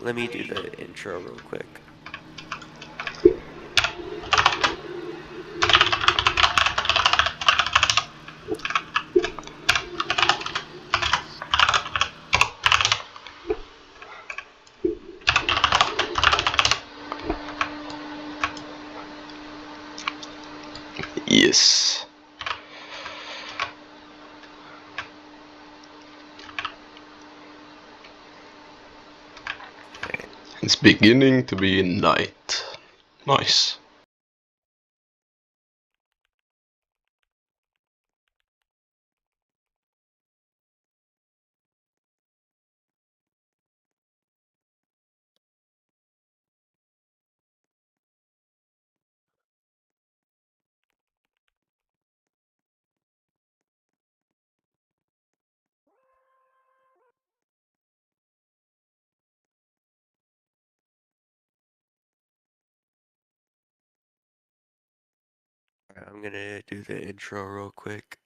let me do the intro real quick. Yes. It's beginning to be night. Nice. I'm gonna do the intro real quick.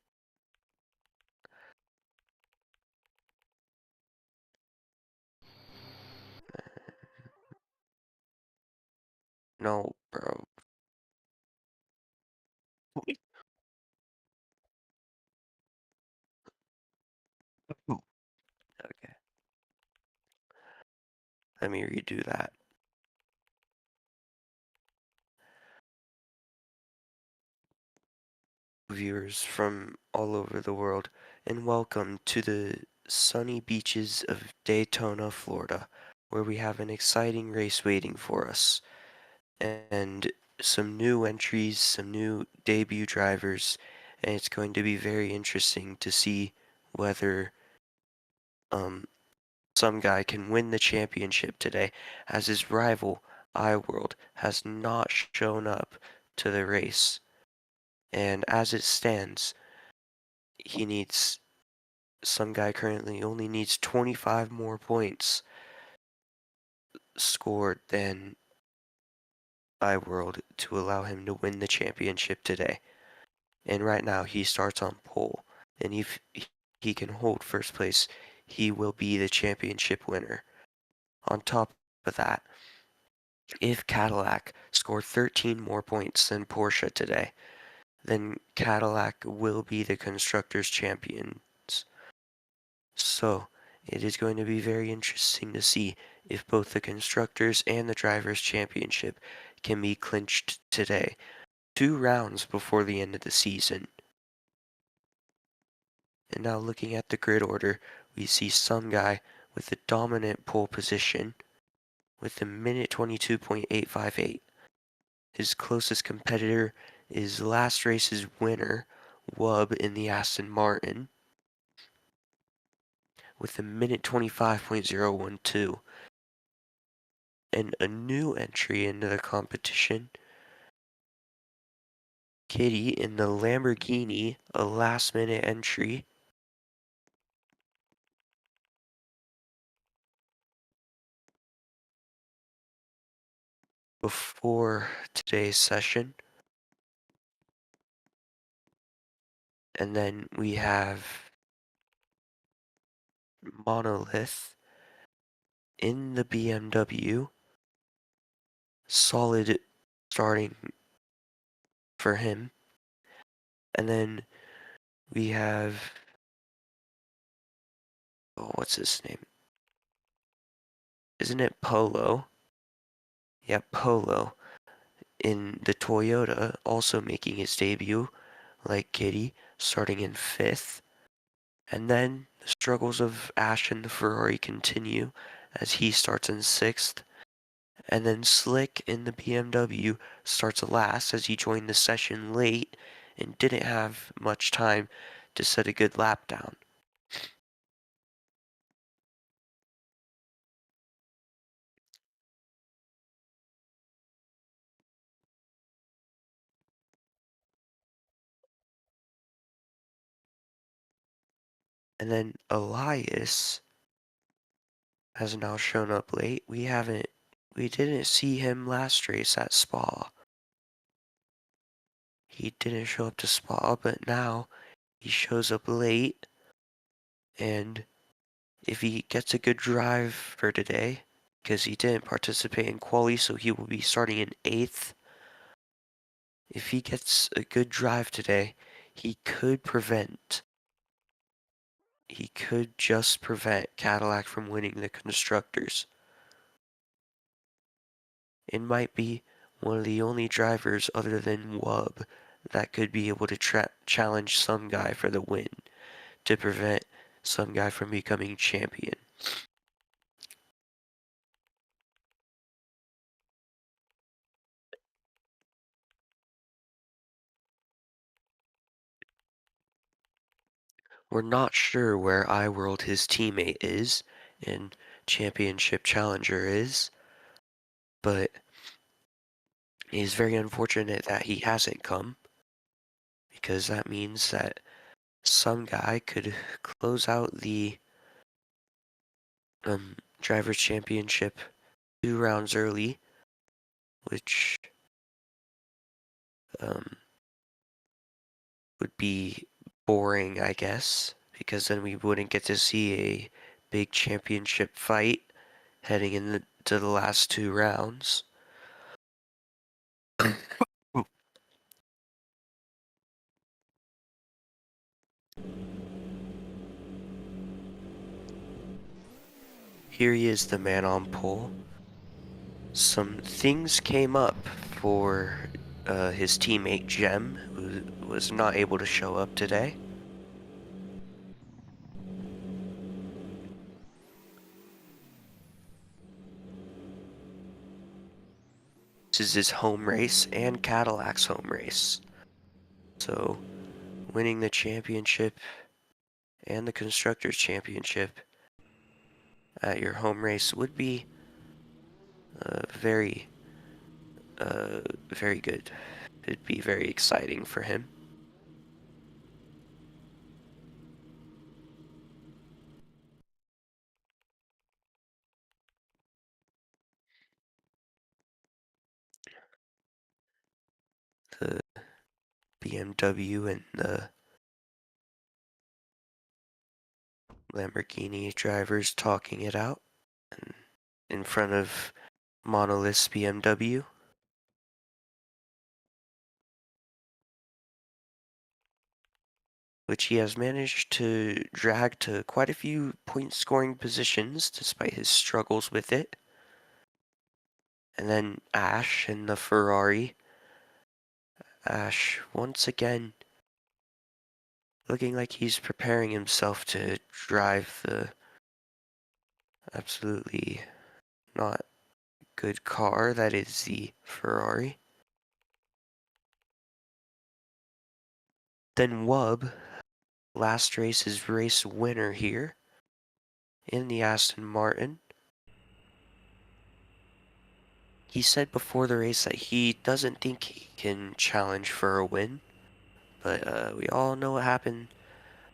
No, bro. Okay. Let me redo that. Viewers from all over the world, and welcome to the sunny beaches of Daytona, Florida, where we have an exciting race waiting for us, and some new entries, some new debut drivers, and it's going to be very interesting to see whether some guy can win the championship today, as his rival, iWorld, has not shown up to the race. And as it stands, some guy currently only needs 25 more points scored than iWorld to allow him to win the championship today. And right now he starts on pole, and if he can hold first place, he will be the championship winner. On top of that, if Cadillac scored 13 more points than Porsche today, then Cadillac will be the Constructors' Champions. So, it is going to be very interesting to see if both the Constructors and the Drivers' Championship can be clinched today, 2 rounds before the end of the season. And now looking at the grid order, we see some guy with the dominant pole position with a minute 22.858. His closest competitor is last race's winner, Wub in the Aston Martin, with a minute 25.012. And a new entry into the competition, Kitty in the Lamborghini, a last minute entry. Before today's session. And then we have Monolith in the BMW. Solid starting for him. And then we have, oh, what's his name? Isn't it Polo? Yeah, Polo in the Toyota, also making his debut, like Kitty, starting in 5th. And then the struggles of Ash and the Ferrari continue as he starts in 6th. And then Slick in the BMW starts last as he joined the session late and didn't have much time to set a good lap down. And then Elias has now shown up late. We didn't see him last race at Spa. He didn't show up to Spa, but now he shows up late. And if he gets a good drive for today, because he didn't participate in quali, so he will be starting in 8th. If he gets a good drive today, he could just prevent Cadillac from winning the Constructors. It might be one of the only drivers other than Wubb that could be able to challenge some guy for the win to prevent some guy from becoming champion. We're not sure where iWorld, his teammate, is and Championship Challenger is, but it's very unfortunate that he hasn't come, because that means that some guy could close out the Drivers' Championship 2 rounds early, which would be boring, I guess, because then we wouldn't get to see a big championship fight heading into the last 2 rounds. Here he is, the man on pole. Some things came up for his teammate Jem, who was not able to show up today. This is his home race and Cadillac's home race. So, winning the championship and the Constructors' Championship at your home race would be very good. It'd be very exciting for him. The BMW and the Lamborghini drivers talking it out in front of Monolith's BMW. Which he has managed to drag to quite a few point scoring positions despite his struggles with it. And then Ash in the Ferrari. Ash once again looking like he's preparing himself to drive the absolutely not good car that is the Ferrari. Then Wubb, last race's race winner here in the Aston Martin. He said before the race that he doesn't think he can challenge for a win, but we all know what happened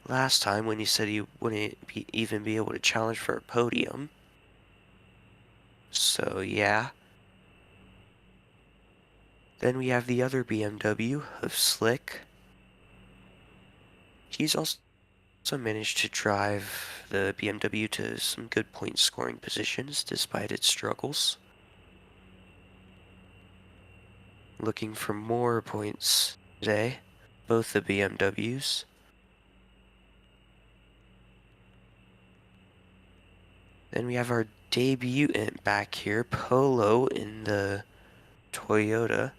last time when he said he wouldn't even be able to challenge for a podium. So yeah. Then we have the other BMW of Slick. He's also managed to drive the BMW to some good point scoring positions despite its struggles. Looking for more points today, both the BMWs. Then we have our debutant back here, Polo in the Toyota.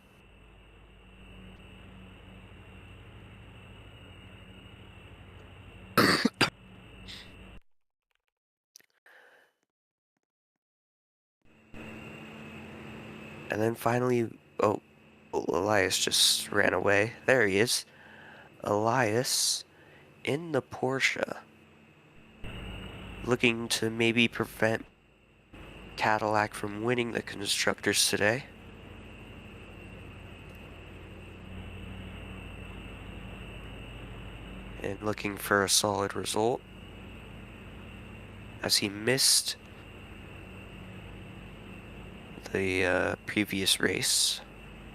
And then finally, oh, Elias just ran away. There he is. Elias in the Porsche. Looking to maybe prevent Cadillac from winning the Constructors today. And looking for a solid result, as he missed the previous race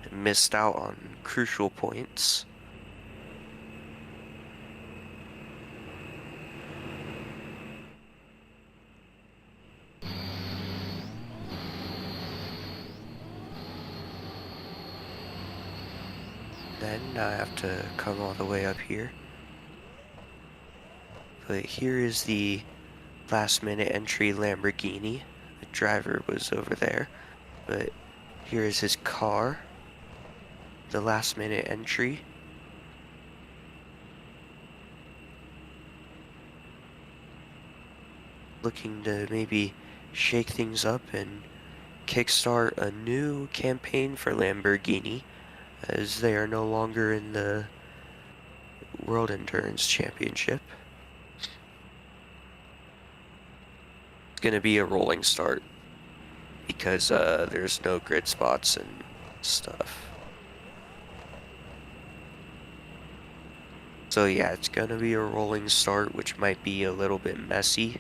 and missed out on crucial points. then I have to come all the way up here. But here is the last minute entry Lamborghini. The driver was over there, but here is his car. The last minute entry. Looking to maybe shake things up and kickstart a new campaign for Lamborghini, as they are no longer in the World Endurance Championship. It's gonna be a rolling start because there's no grid spots and stuff. So yeah, it's gonna be a rolling start, which might be a little bit messy.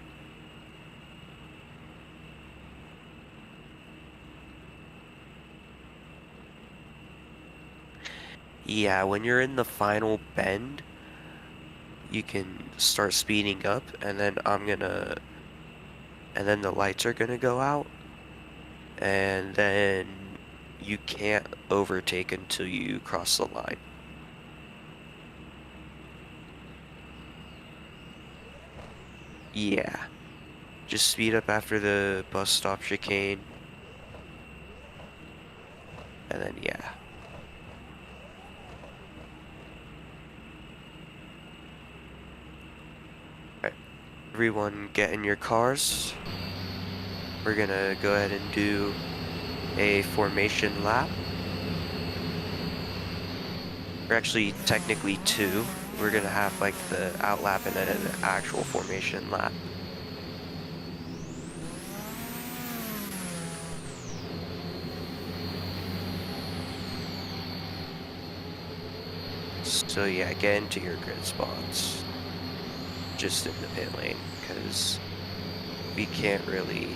Yeah, when you're in the final bend, you can start speeding up, and then and then the lights are gonna go out, and then you can't overtake until you cross the line. Yeah, just speed up after the bus stop chicane, and then yeah. Everyone get in your cars. We're gonna go ahead and do a formation lap. Or actually, technically two. We're gonna have like the out lap and then an actual formation lap. So yeah, get into your grid spots. Just in the pit lane, because we can't really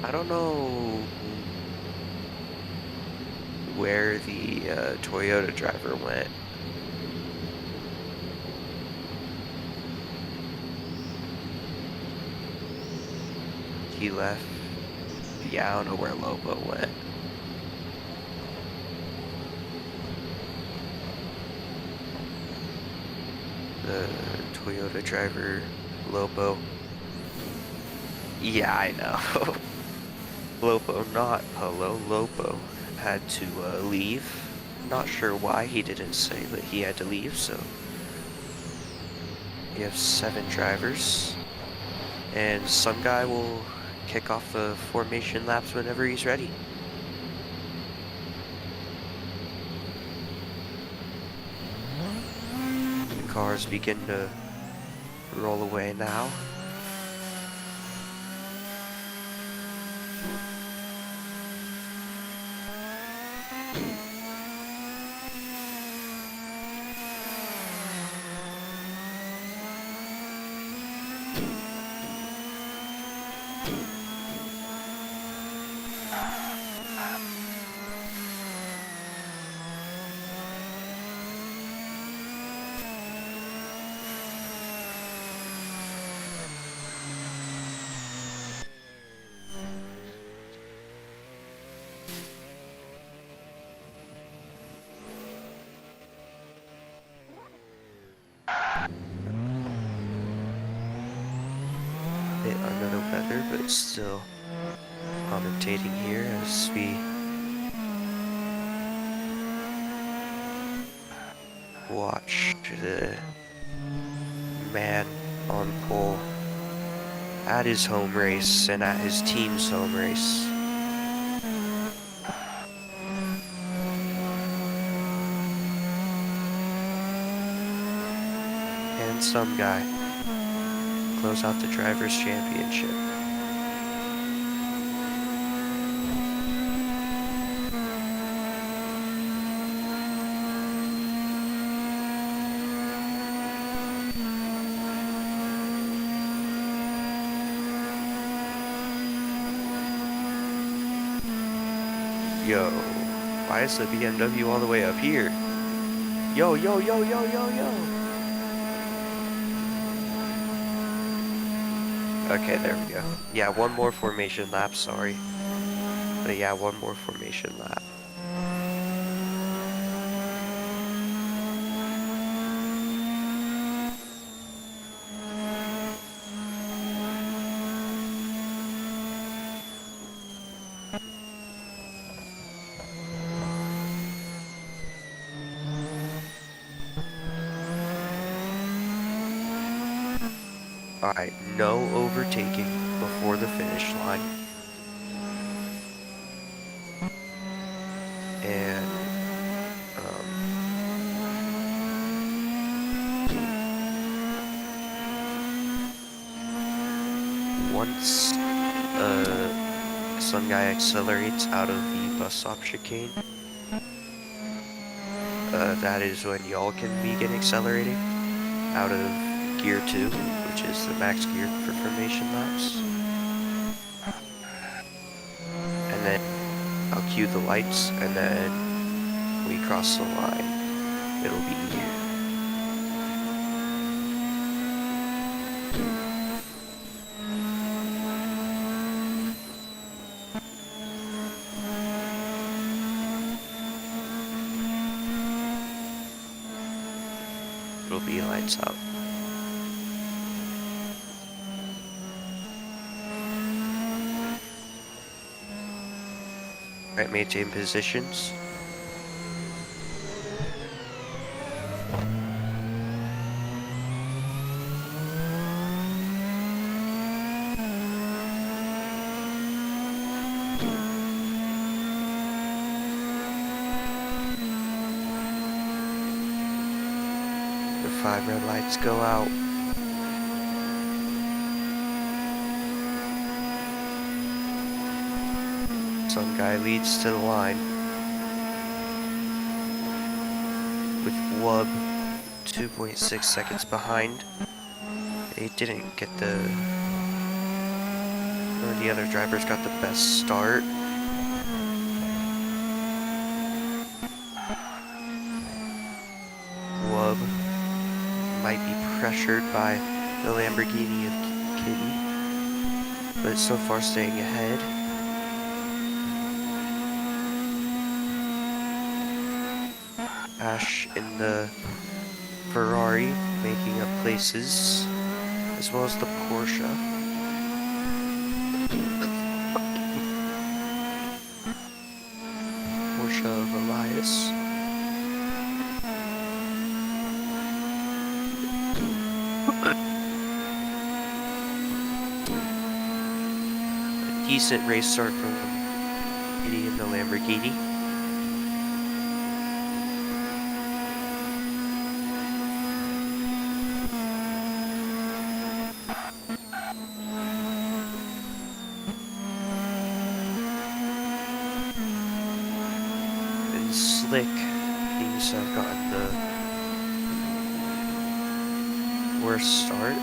I don't know where the Toyota driver went. He left. Yeah, I don't know where Lobo went. The Toyota driver, Lobo. Yeah, I know. Lobo, not Polo. Lobo had to leave. Not sure why, he didn't say, but he had to leave, so we have 7 drivers. And some guy will kick off the formation laps whenever he's ready. The cars begin to roll away now. Bit under the weather, but still commentating here as we watch the man on pole at his home race and at his team's home race. And some guy close out the Drivers' Championship. Yo, why is the BMW all the way up here? Yo, yo, yo, yo, yo, yo. Okay, there we go. Yeah, one more formation lap, sorry. But yeah, one more formation lap. Alright, no overtaking before the finish line. And, once, some guy accelerates out of the bus stop chicane, that is when y'all can begin accelerating out of gear 2, which is the max gear for formation laps. And then I'll cue the lights, and then when we cross the line, it'll be lights out. Alright, maintain positions. The 5 red lights go out. Some guy leads to the line with Wub 2.6 seconds behind. They didn't get the... None of the other drivers got the best start. Wub might be pressured by the Lamborghini of Kitty, but so far staying ahead. Ash in the Ferrari making up places, as well as the Porsche. Porsche of Elias. A decent race start from Kitty in the Lamborghini. Slick seems to have gotten the worst start.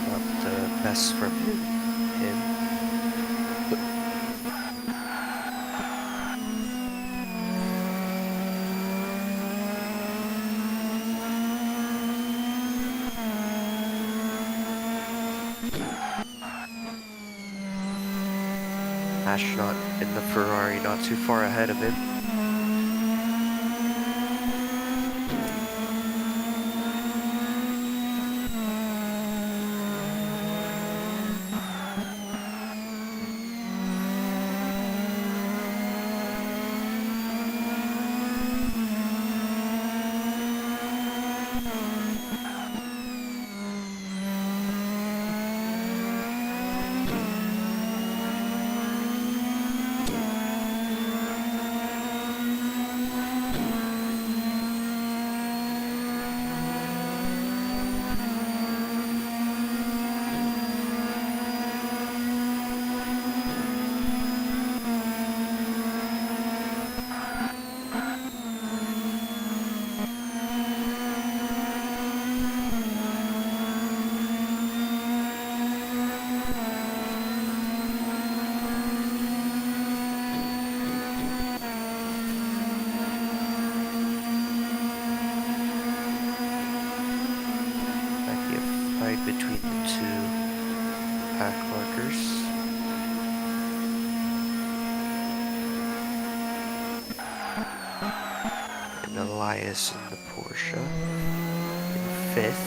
Not the best from him. Ash not in the Ferrari, not too far ahead of him. in between the two pack markers. And Elias in the Porsche in 5th.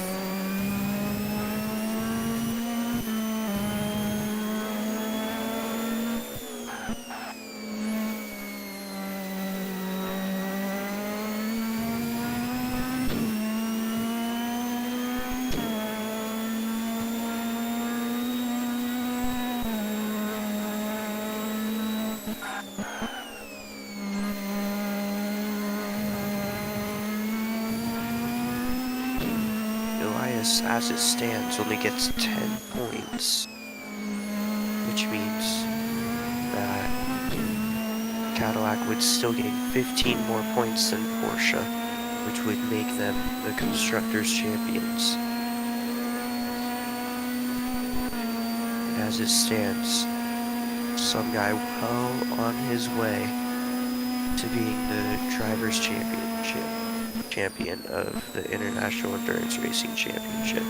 Elias, as it stands, only gets 10 points, which means that Cadillac would still gain 15 more points than Porsche, which would make them the Constructors' Champions. And as it stands, some guy well on his way to being the Drivers' champion of the International Endurance Racing Championship.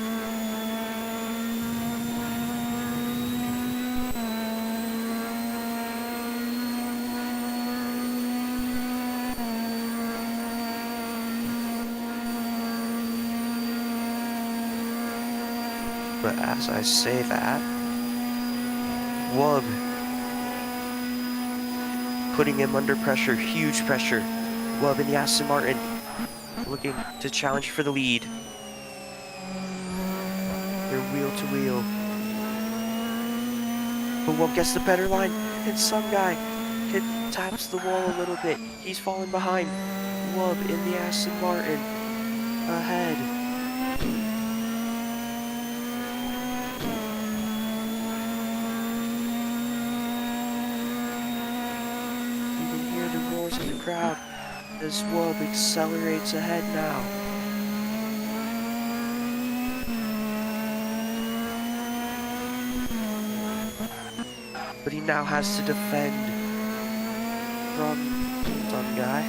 But as I say that, Wub putting him under pressure, huge pressure. Wub in the Aston Martin looking to challenge for the lead. They're wheel to wheel. But Wub gets the better line, and some guy taps the wall a little bit. He's falling behind. Wub in the Aston Martin ahead. Of the crowd as Wub accelerates ahead now. But he now has to defend from some guy.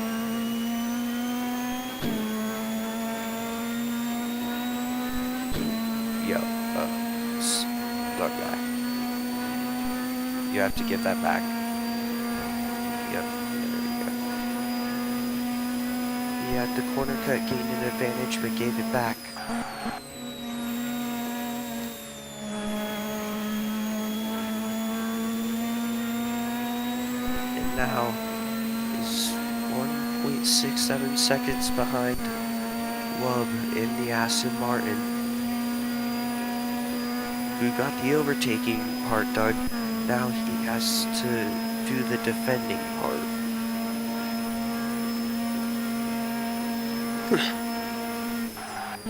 Some guy. You have to give that back. Yep. He had the corner cut, gained an advantage, but gave it back. And now is 1.67 seconds behind Wub in the Aston Martin, who got the overtaking part done. Now he has to do the defending part.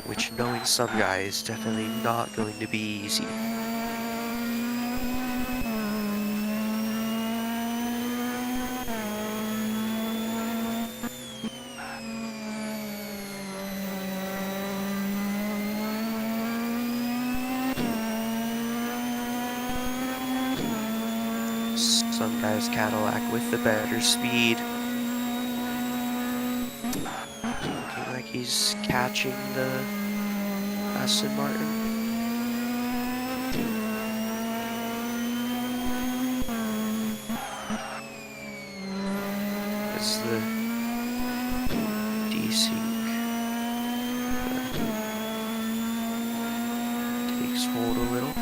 Which, knowing some guy, is definitely not going to be easy. Some guy's Cadillac with the better speed. Looking like he's catching the Aston Martin. It's the desync takes hold a little.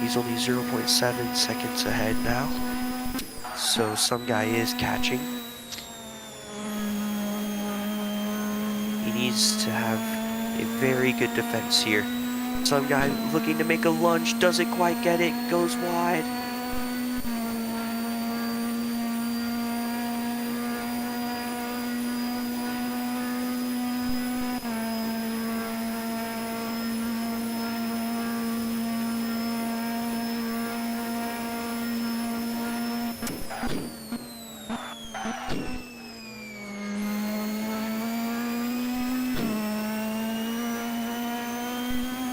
He's only 0.7 seconds ahead now, so some guy is catching. He needs to have a very good defense here. Some guy looking to make a lunge, doesn't quite get it, goes wide.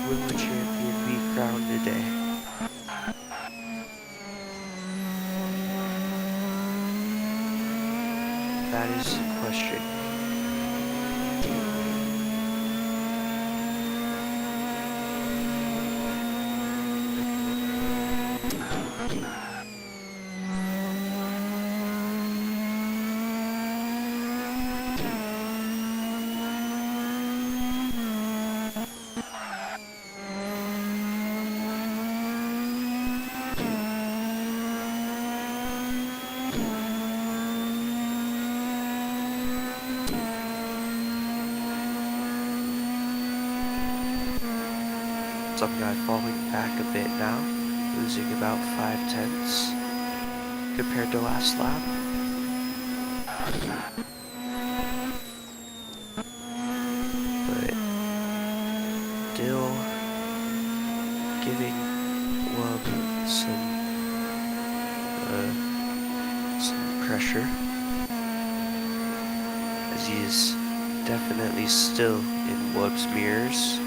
Will the champion be crowned today? That is the question. Some guy falling back a bit now, losing about 5/10 compared to last lap. But still giving Wub some pressure, as he is definitely still in Wub's mirrors.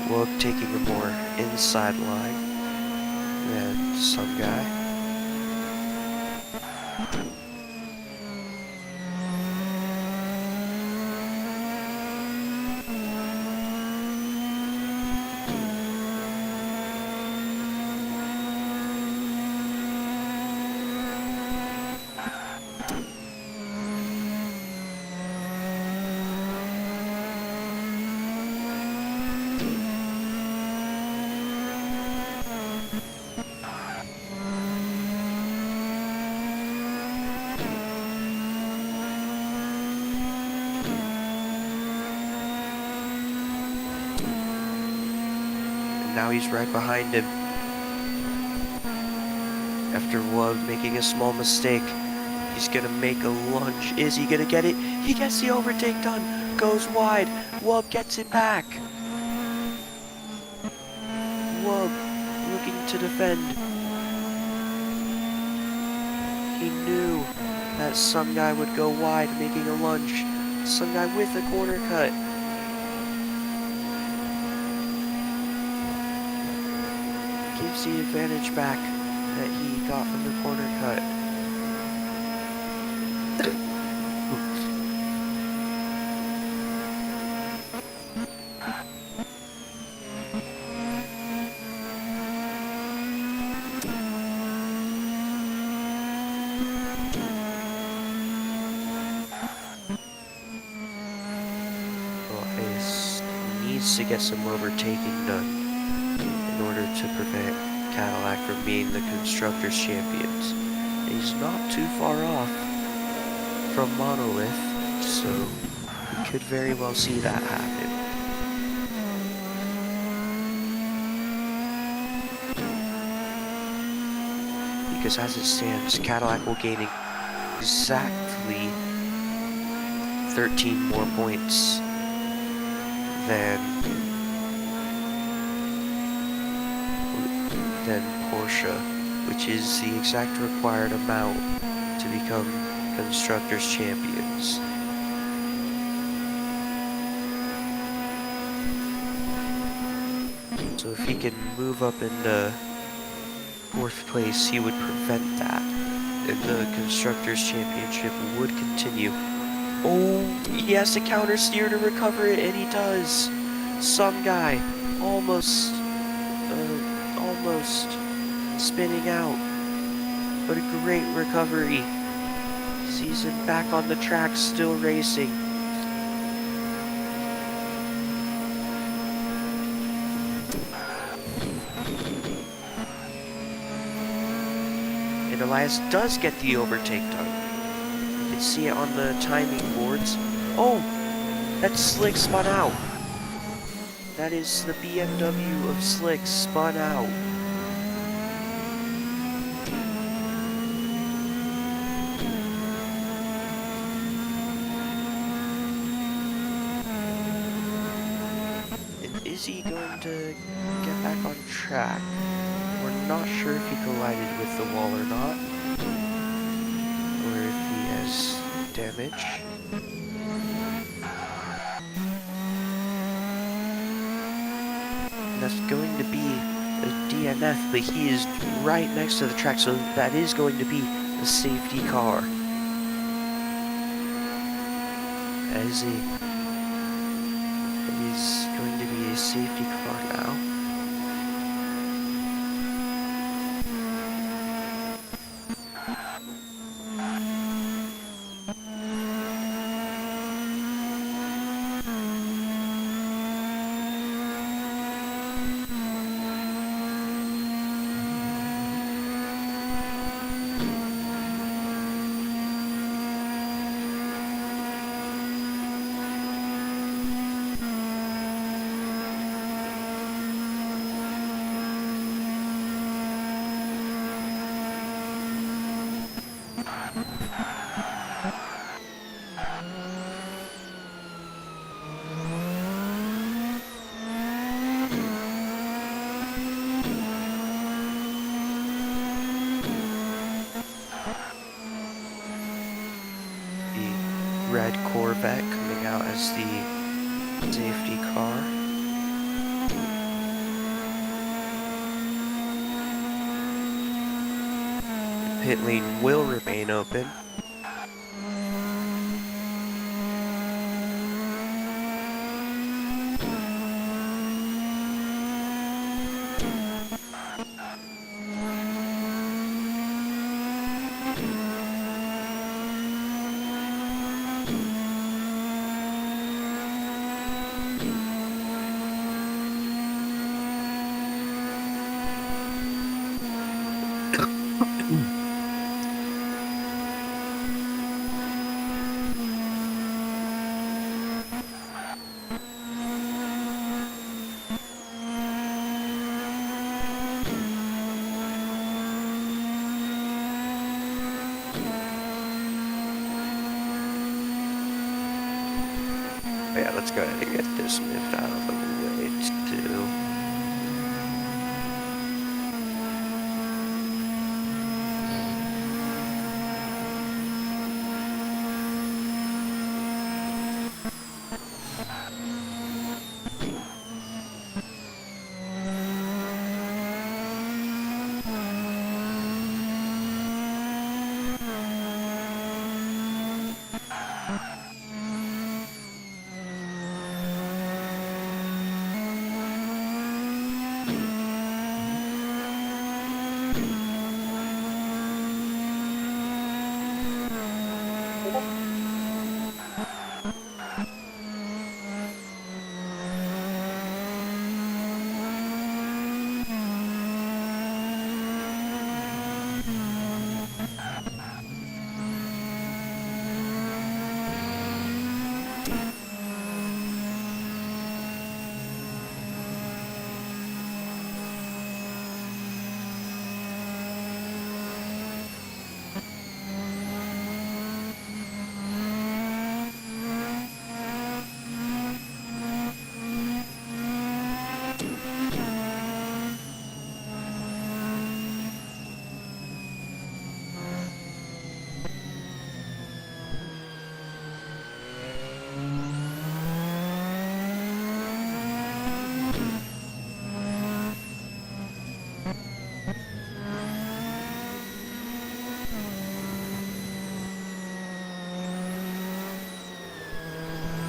Wub taking a more inside line than some guy. Now he's right behind him. After Wub making a small mistake, he's gonna make a lunge. Is he gonna get it? He gets the overtake done. Goes wide. Wub gets it back. Wub looking to defend. He knew that some guy would go wide, making a lunge. Some guy with a corner cut. Gives the advantage back that he got from the corner cut. Well, Ace needs to get some overtaking done in order to prevent Cadillac from being the Constructors' Champions. And he's not too far off from Monolith, so we could very well see that happen. Because as it stands, Cadillac will gain exactly 13 more points than Porsche, which is the exact required amount to become Constructors' Champions. So if he can move up into 4th place, he would prevent that, and the Constructors' Championship would continue. Oh, he has to counter steer to recover it, and he does. Some guy almost spinning out, but a great recovery. Sees him back on the track, still racing. And Elias does get the overtake done. You can see it on the timing boards. Oh, that's Slick spun out. That is the BMW of Slick spun out. Is he going to get back on track? We're not sure if he collided with the wall or not, or if he has damage. and that's going to be a DNF, but he is right next to the track, so that is going to be a safety car. That is going to be a safety car now. Red Corvette coming out as the safety car. The pit lane will remain open. Yeah, let's go ahead and get this moved out of the way too.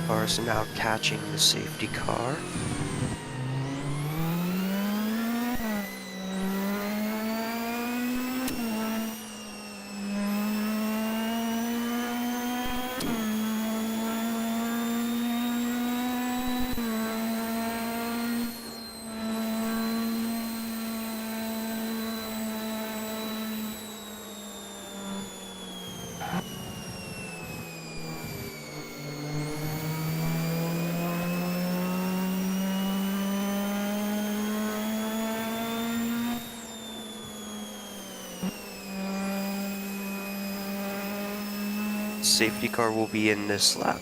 Cars now catching the safety car. Safety car will be in this lap.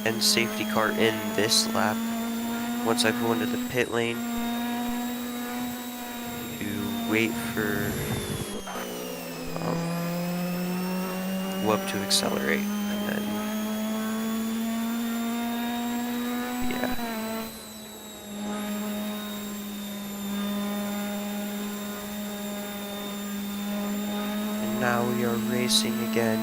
and safety car in this lap. Once I pull into the pit lane, you wait for Wub to accelerate, and then, yeah. And now we are racing again.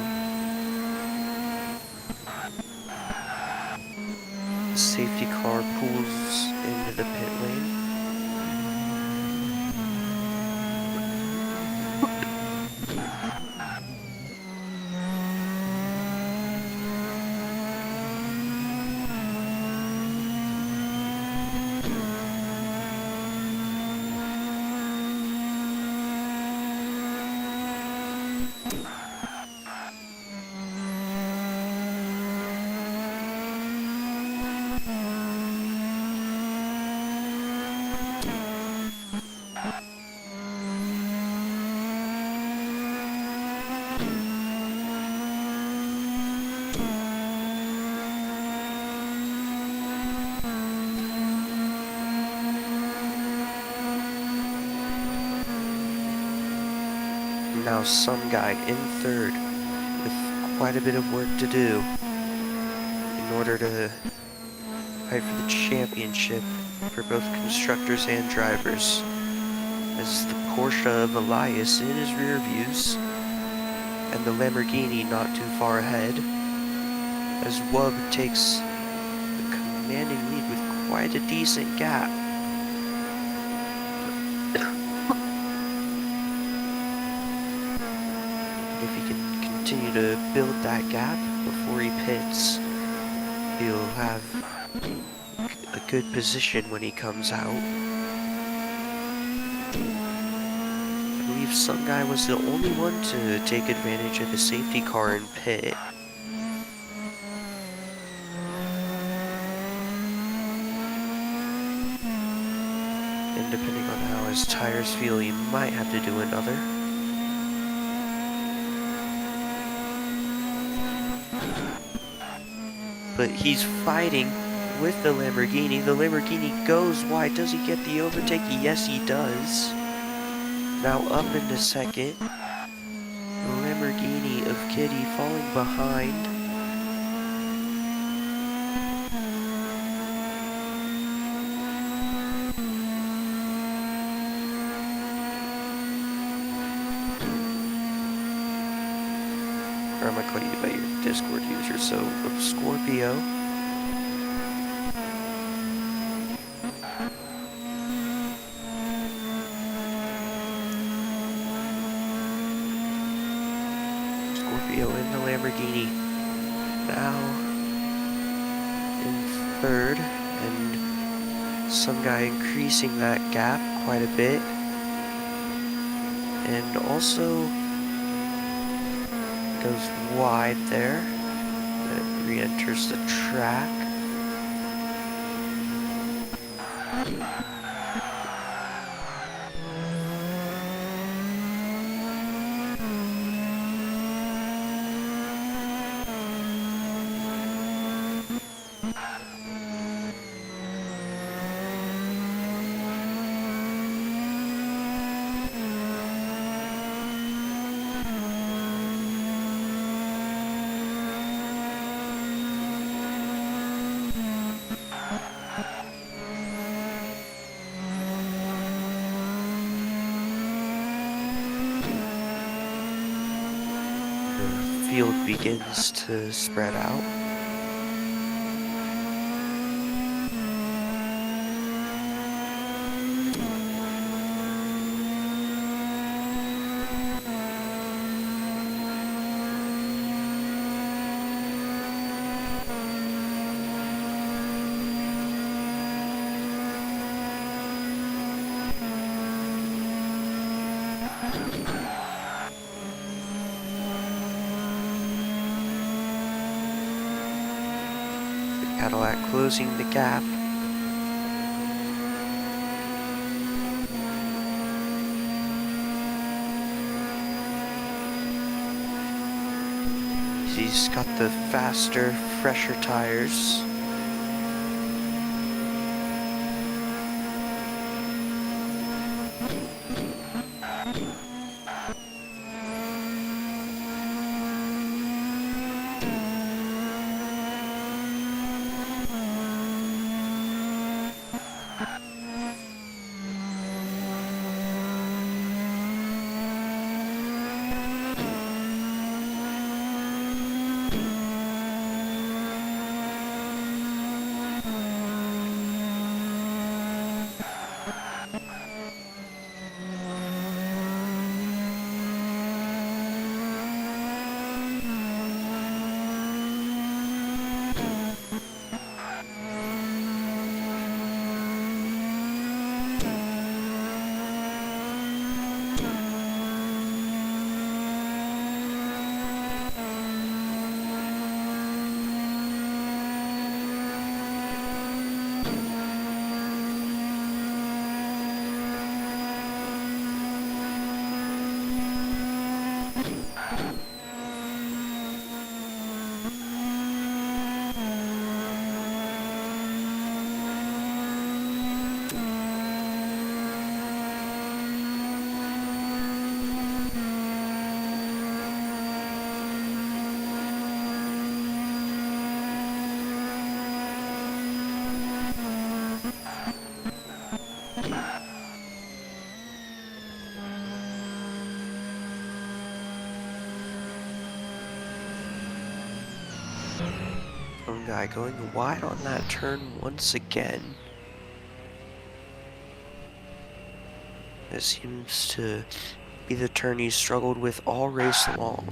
The safety car pulls into the pit lane. Now some guy in third with quite a bit of work to do in order to fight for the championship for both constructors and drivers, as the Porsche of Elias in his rear views and the Lamborghini not too far ahead, as Wub takes the commanding lead with quite a decent gap. If he can continue to build that gap before he pits, he'll have a good position when he comes out. I believe some guy was the only one to take advantage of the safety car and pit. And depending on how his tires feel, he might have to do another. But he's fighting with the Lamborghini. The Lamborghini goes wide. Does he get the overtake? Yes, he does. Now up into second. The Lamborghini of Kitty falling behind. Or I'm gonna call you by your Discord user, so Scorpio. Scorpio in the Lamborghini. Now in third, and some guy increasing that gap quite a bit. And also goes wide there, and re-enters the track. Field begins to spread out. Cadillac closing the gap. He's got the faster fresher tires. Some guy going wide on that turn once again. This seems to be the turn he's struggled with all race long.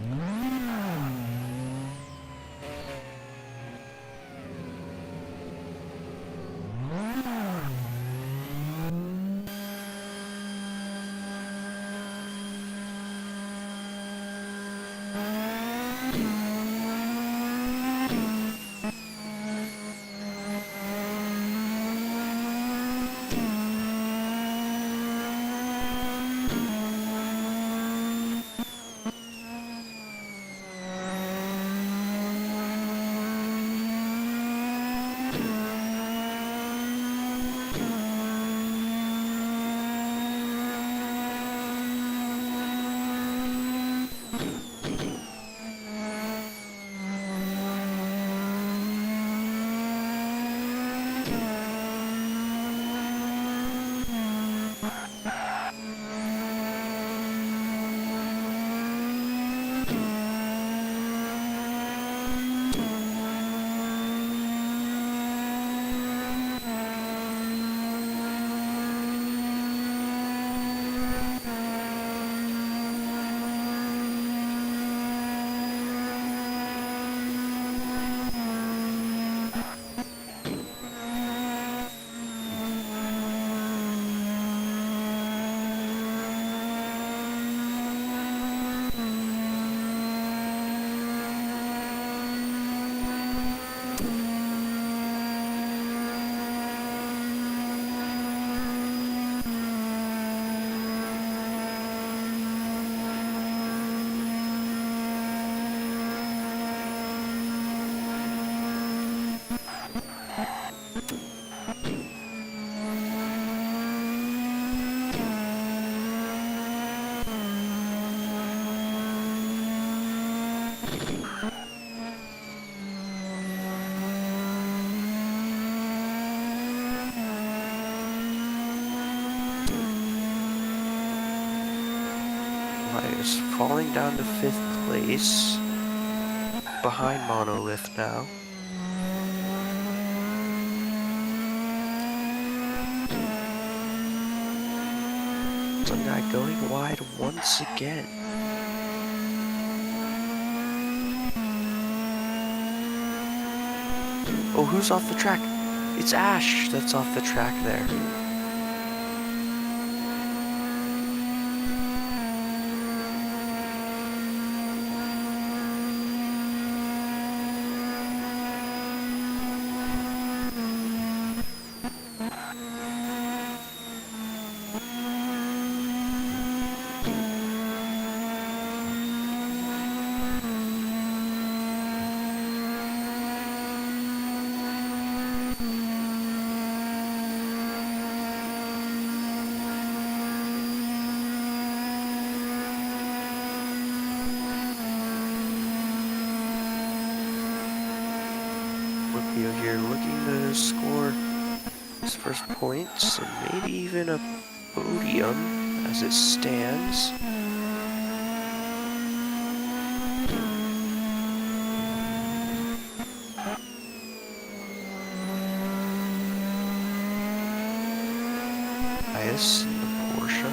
Is falling down to 5th place, behind Monolith now. Some guy going wide once again. Oh, who's off the track? It's Ash that's off the track there. looking to score his first points and maybe even a podium as it stands. Elias in the Porsche.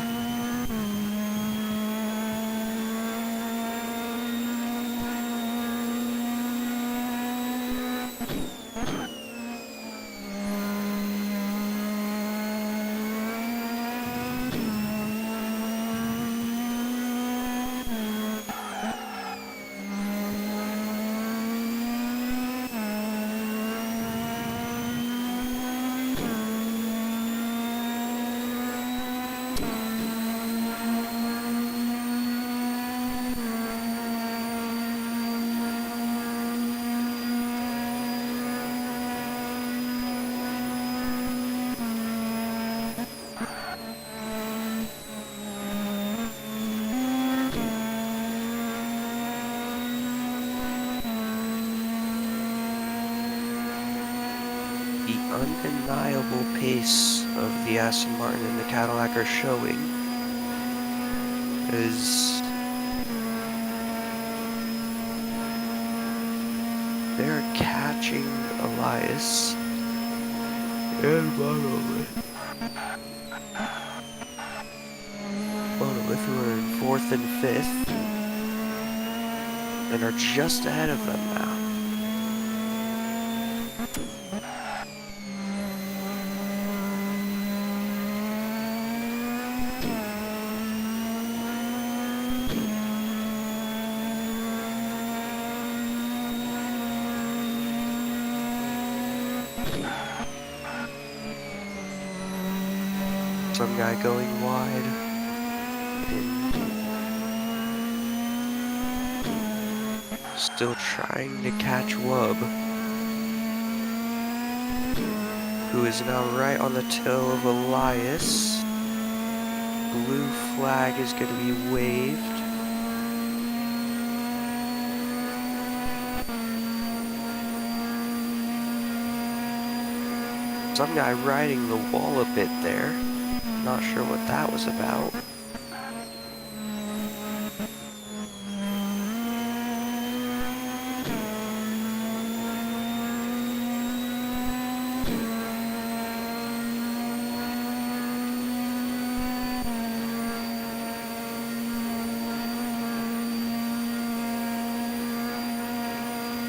The undeniable pace of the Aston Martin and the Cadillac are showing is they're catching Elias and Monolith, who are in 4th and 5th and are just ahead of them now. Some guy going wide. Still trying to catch Wub, who is now right on the tail of Elias. Blue flag is going to be waved. Some guy riding the wall a bit there. Not sure what that was about.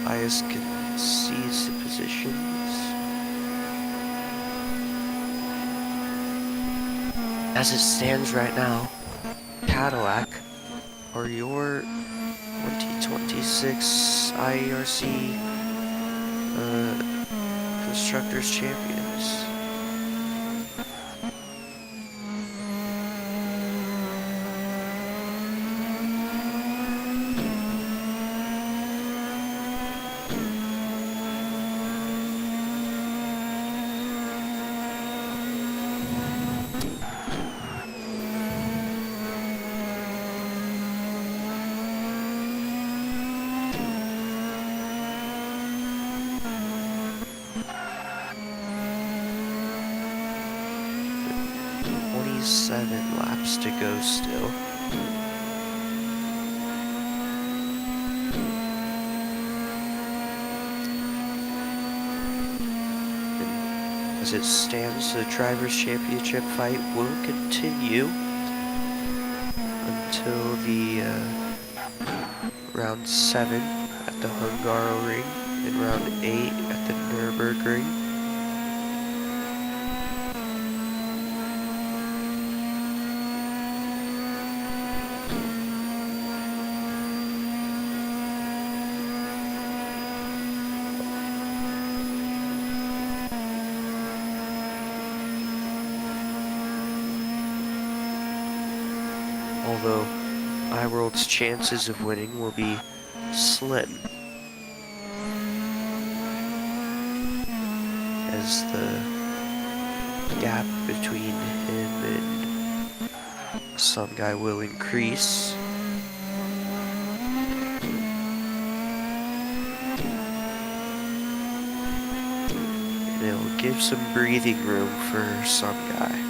Elias can seize the positions. As it stands right now, Cadillac are your 2026 IERC Constructors Champions. Seven laps to go still. And as it stands, the Drivers' Championship fight will continue until the round 7 at the Hungaroring and round 8 at the Nürburgring. Although iWorld's chances of winning will be slim, as the gap between him and some guy will increase. give some breathing room for some guy.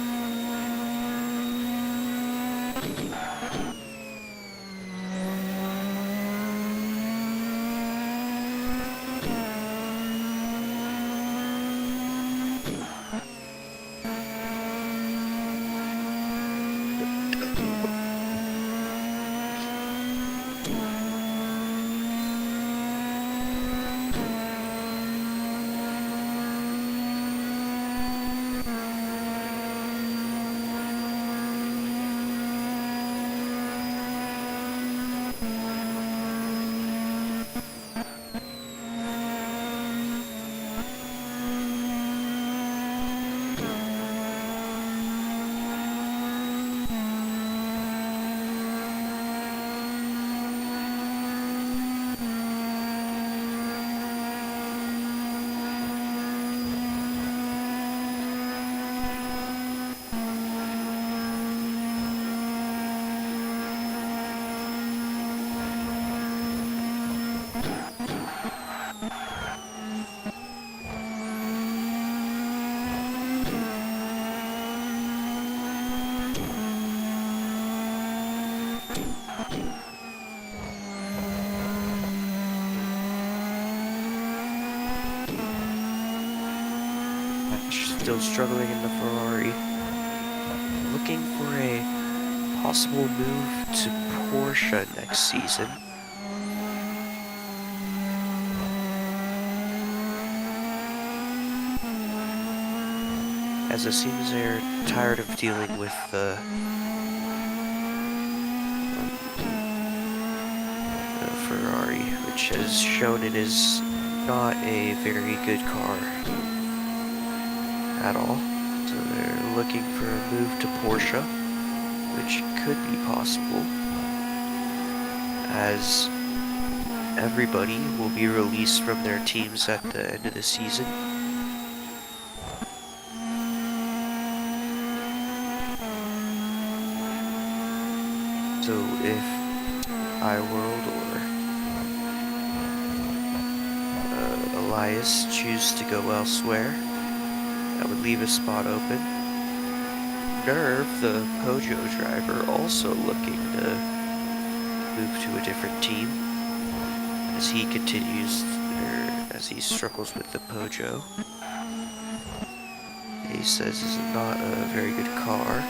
Still struggling in the Ferrari. Looking for a possible move to Porsche next season. As it seems they're tired of dealing with the Ferrari, which has shown it is not a very good car at all. So they're looking for a move to Porsche, which could be possible, as everybody will be released from their teams at the end of the season. So if iWorld or Elias choose to go elsewhere, that would leave a spot open. Nerve, the Pojo driver, also looking to move to a different team as he continues, or as he struggles with the Pojo. He says it's not a very good car.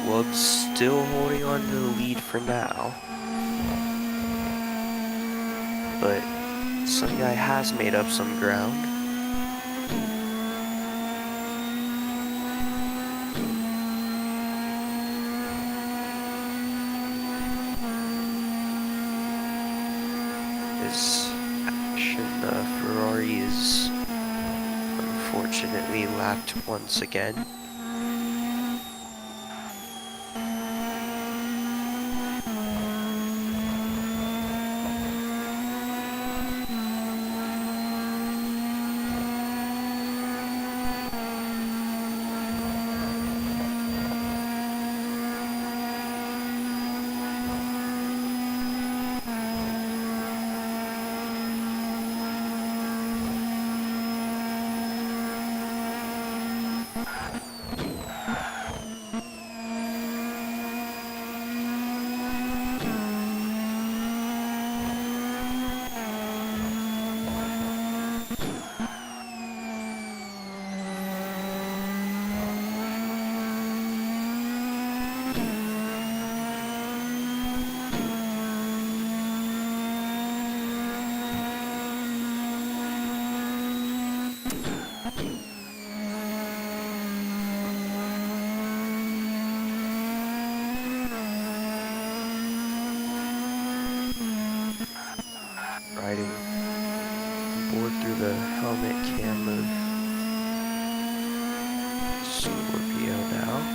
Wood's still holding on to the lead for now, but some guy has made up some ground. His action, the Ferrari is unfortunately lapped once again. Riding board through the helmet cam of Scorpio now.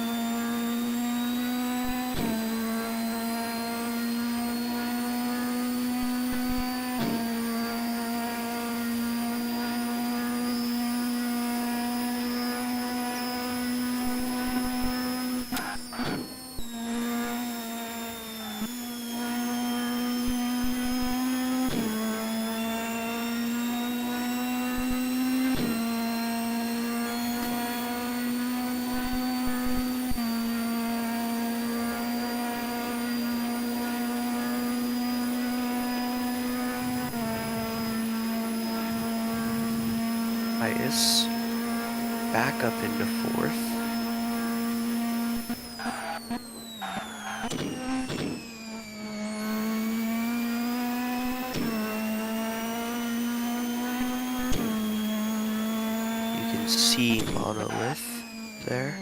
Is back up into fourth. You can see Monolith there.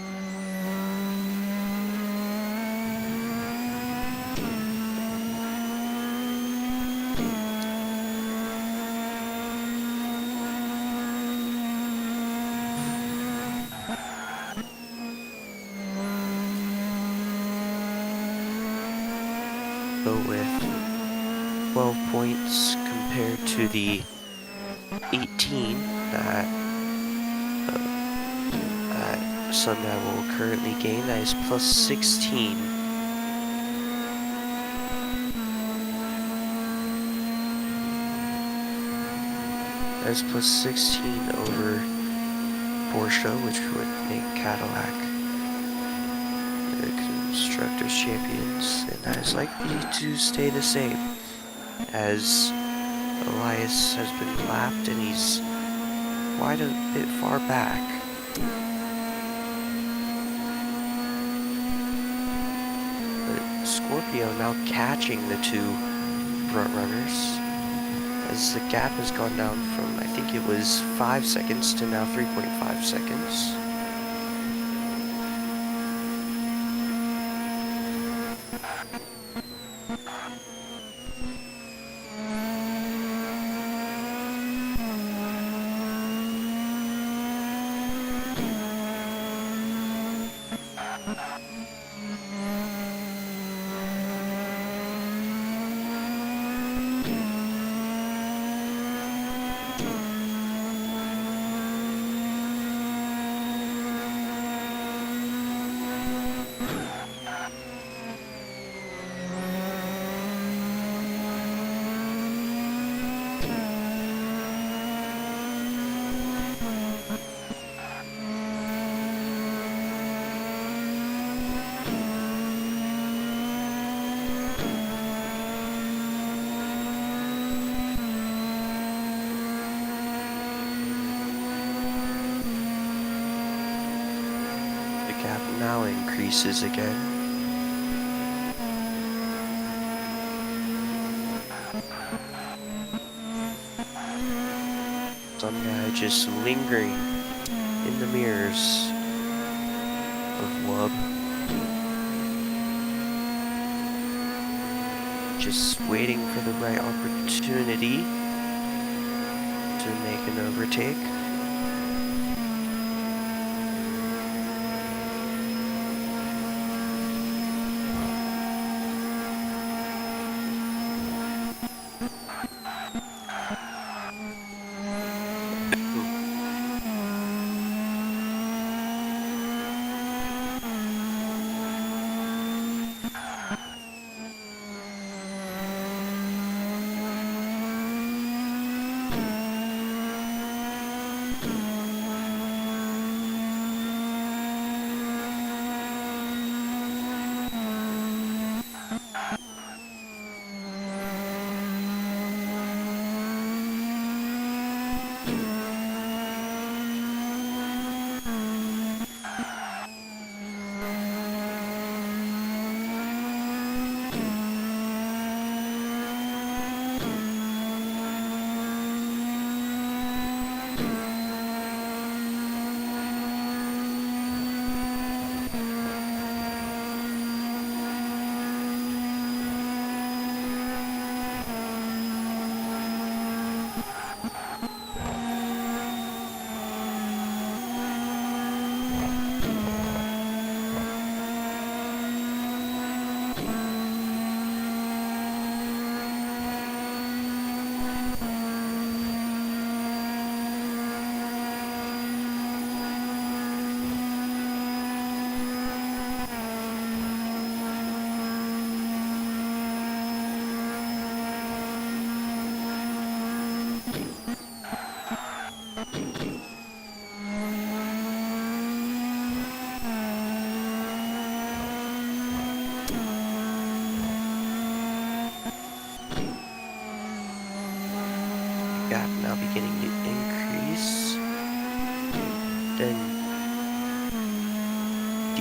With 12 points compared to the 18 that Sunday will currently gain. That is plus 16. That is plus 16 over Porsche, which would make Cadillac the Constructors Champions, and that is likely to stay the same, as Elias has been lapped and he's quite a bit far back. But Scorpio now catching the two front runners, as the gap has gone down from, I think it was 5 seconds to now 3.5 seconds. Now increases again. Some guy just lingering in the mirrors of Wub. Just waiting for the right opportunity to make an overtake.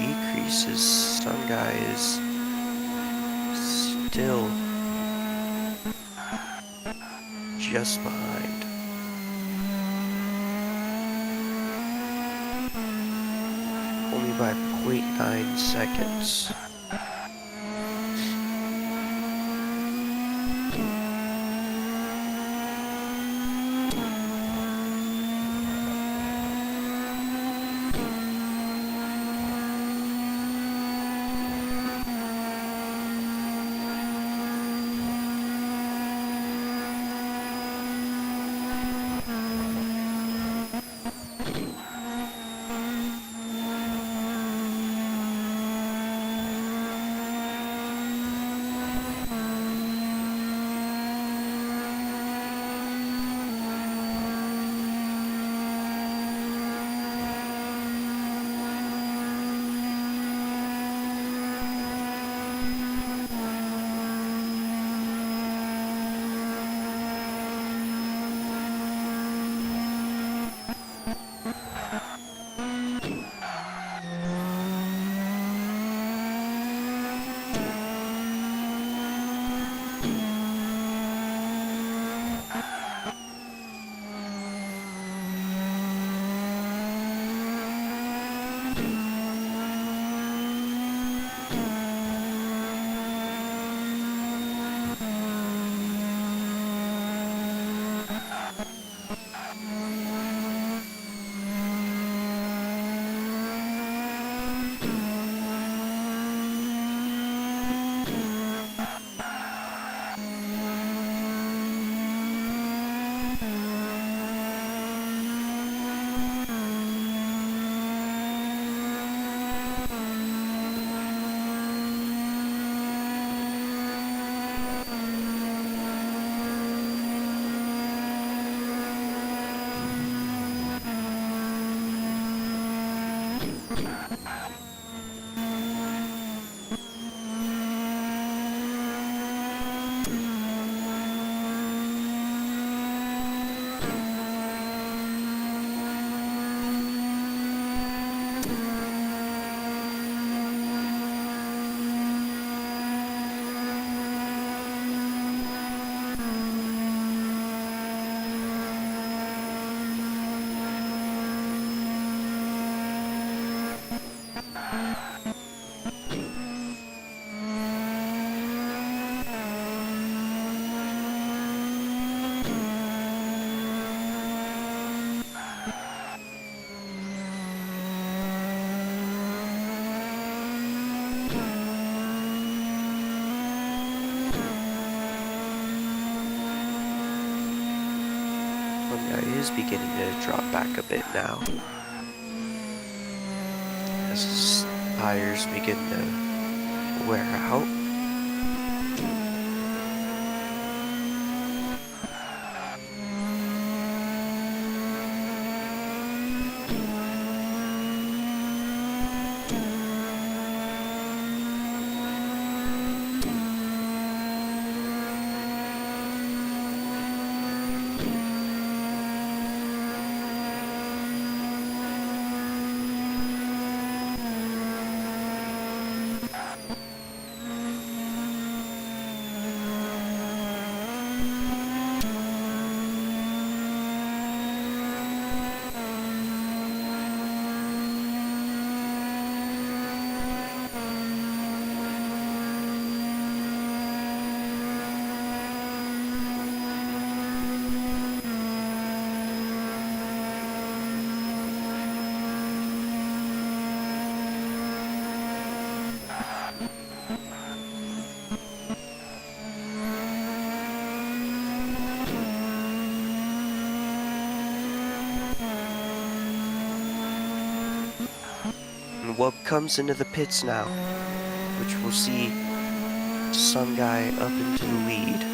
decreases. Some guy is still just behind. Only by 0.9 seconds. Is beginning to drop back a bit now as his tires begin to wear out. And what comes into the pits now, which we'll see some guy up into the lead.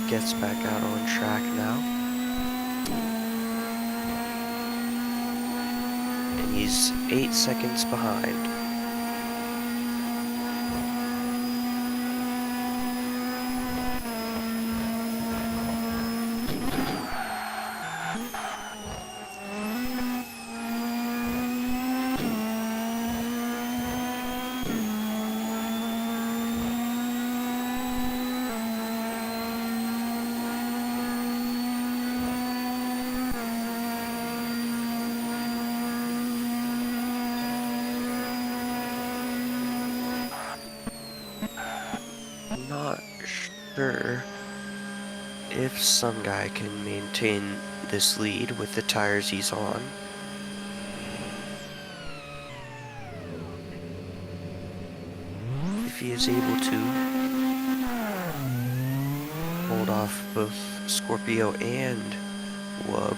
gets back out on track now. And he's 8 seconds behind. Not sure if some guy can maintain this lead with the tires he's on. If he is able to hold off both Scorpio and Wub,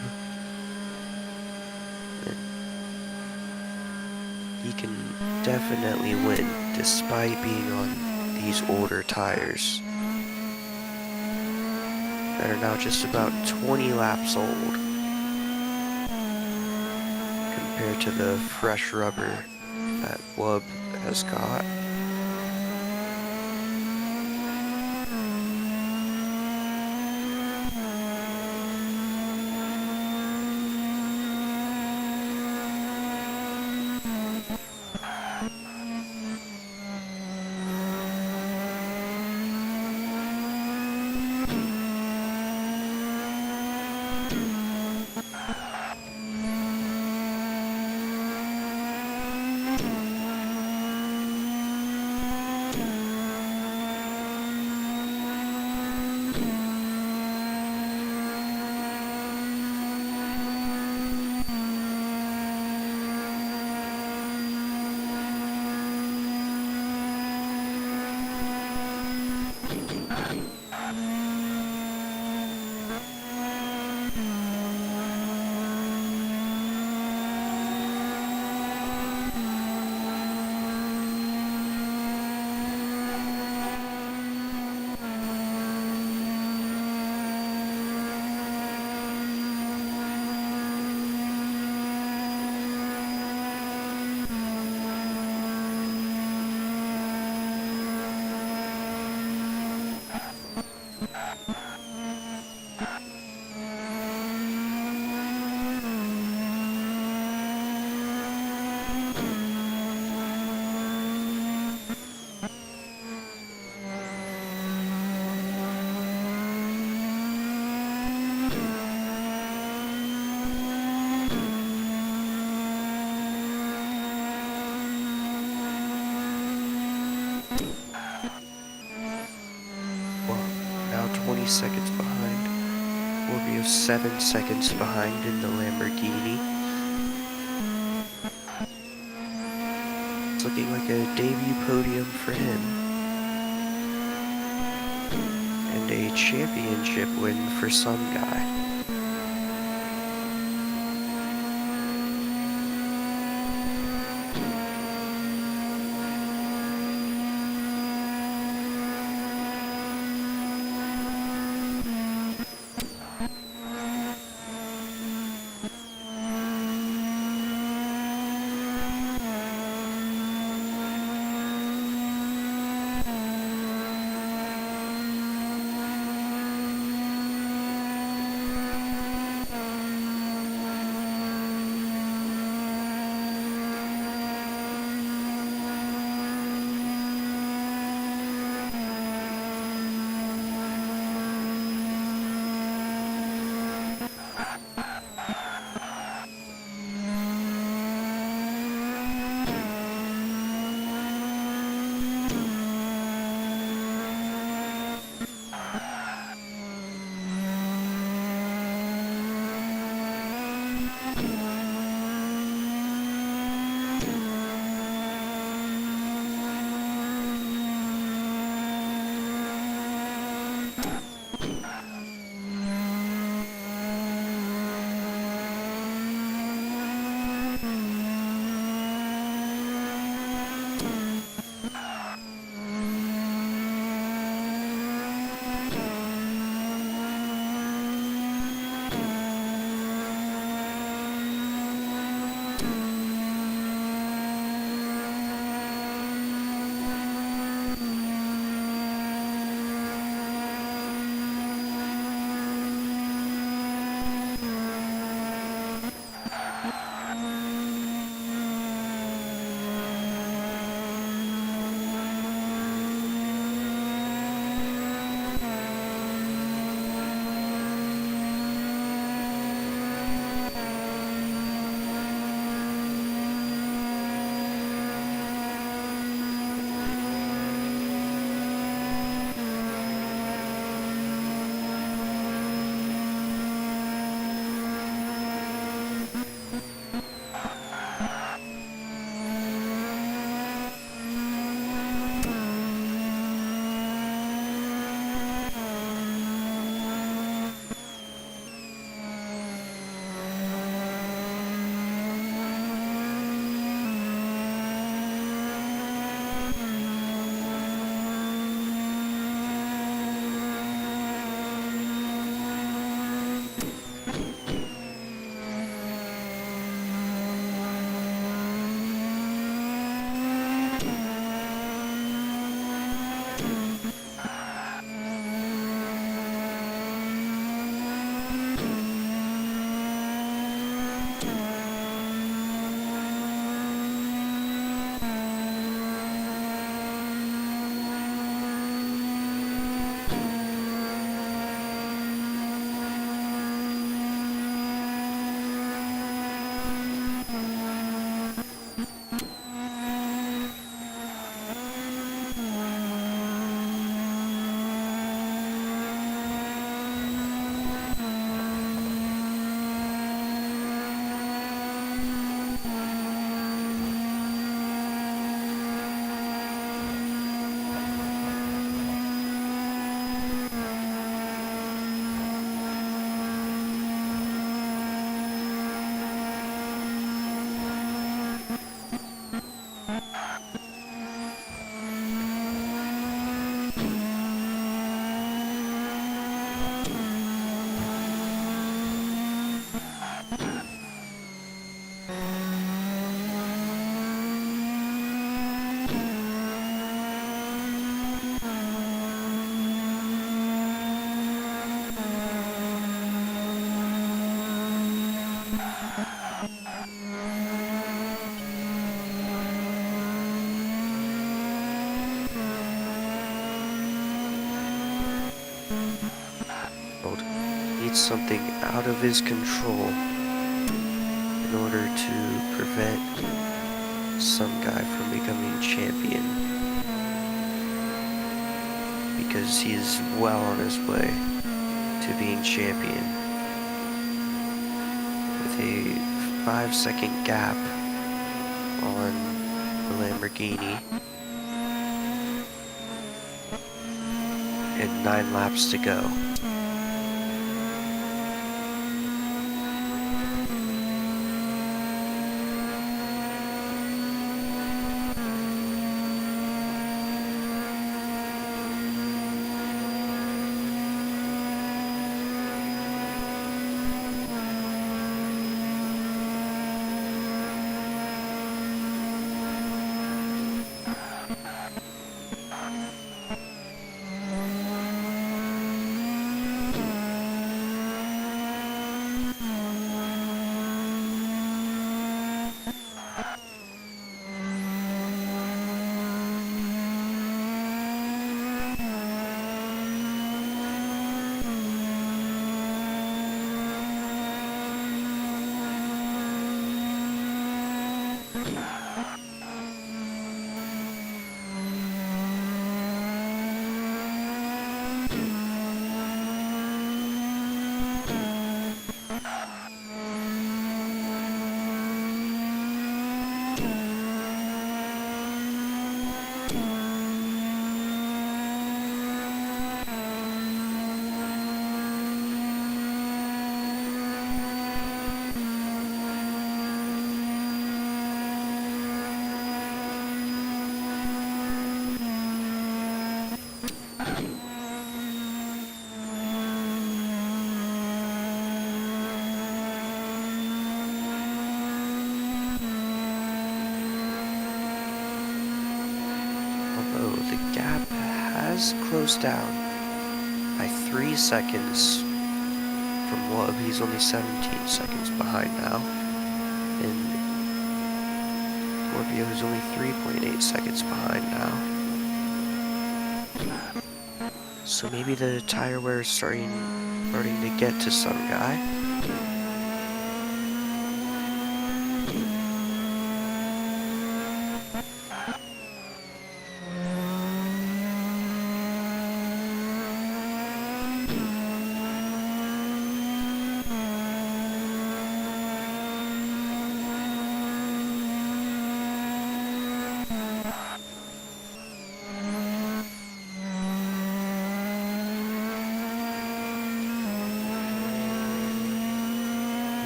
then he can definitely win despite being on these older tires that are now just about 20 laps old compared to the fresh rubber that Wub has got. Now 20 seconds behind. Scorpio 7 seconds behind in the Lamborghini. It's looking like a debut podium for him. And a championship win for some guy. Needs something out of his control in order to prevent some guy from becoming champion, because he is well on his way to being champion with a 5-second gap on the Lamborghini and 9 laps to go. Although the gap has closed down by 3 seconds from Wub. He's only 17 seconds behind now, and Scorpio is only 3.8 seconds behind now. So maybe the tire wear is starting to get to some guy.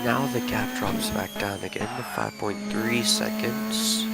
Now the gap drops back down again to 5.3 seconds.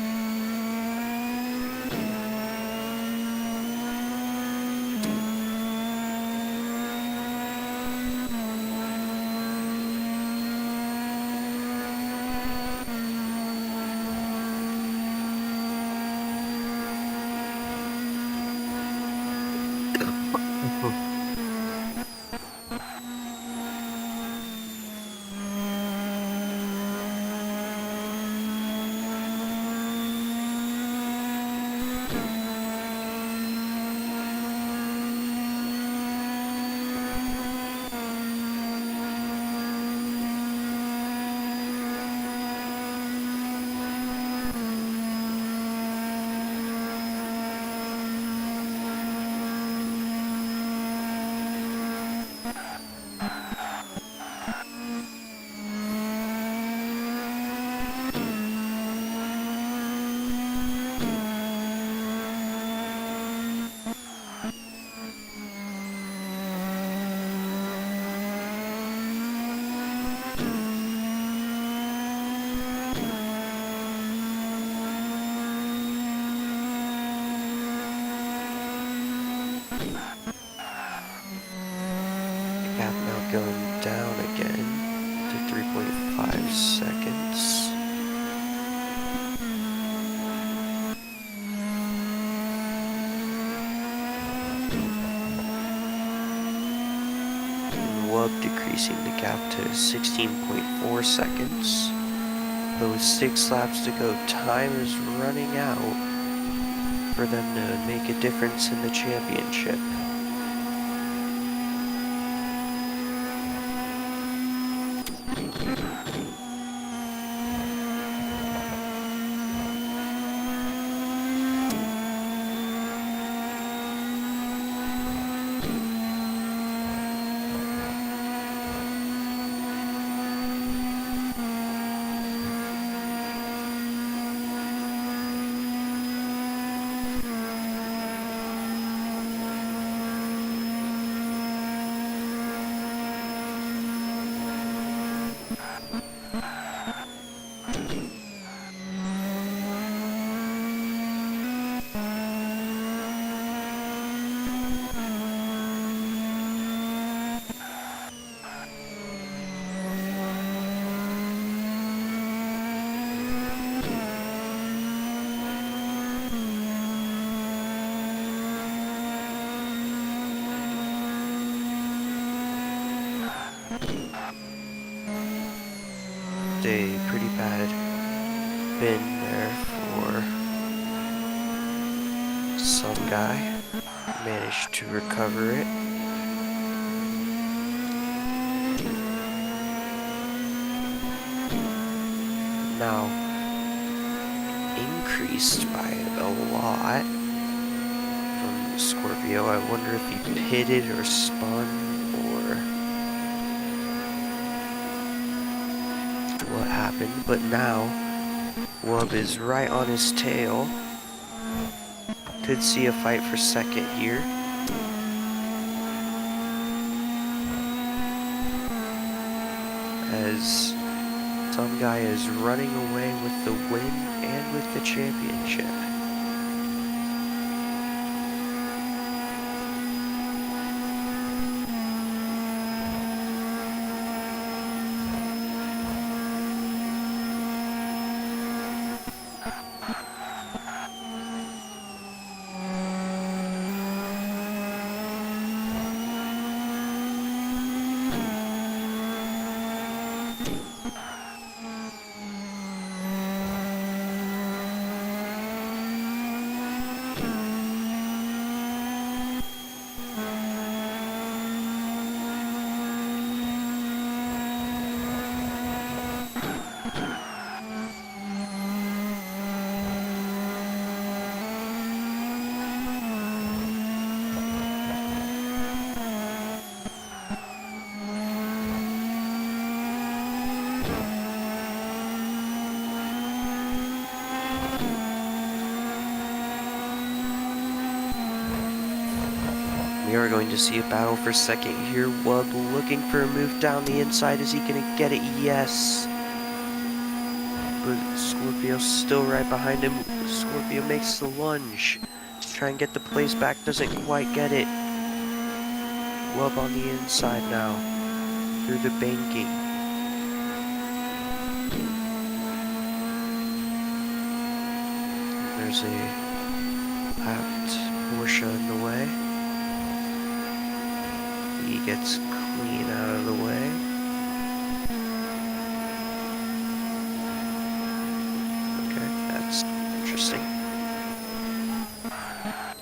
Gap now going down again to 3.5 seconds. Wub decreasing the gap to 16.4 seconds. But with 6 laps to go, time is running out for them to make a difference in the championship. A pretty bad spin there for some guy. Managed to recover it. Now increased by a lot from Scorpio. I wonder if he pitted or spun or what happened, but now Wub is right on his tail. Could see a fight for second here. As some guy is running away with the win and with the championship. We are going to see a battle for second here. Wub looking for a move down the inside. Is he going to get it? Yes. But Scorpio's still right behind him. Scorpio makes the lunge to try and get the place back. Doesn't quite get it. Wub on the inside now through the banking. There's a lapped Porsche in the way. He gets clean out of the way. Okay, that's interesting.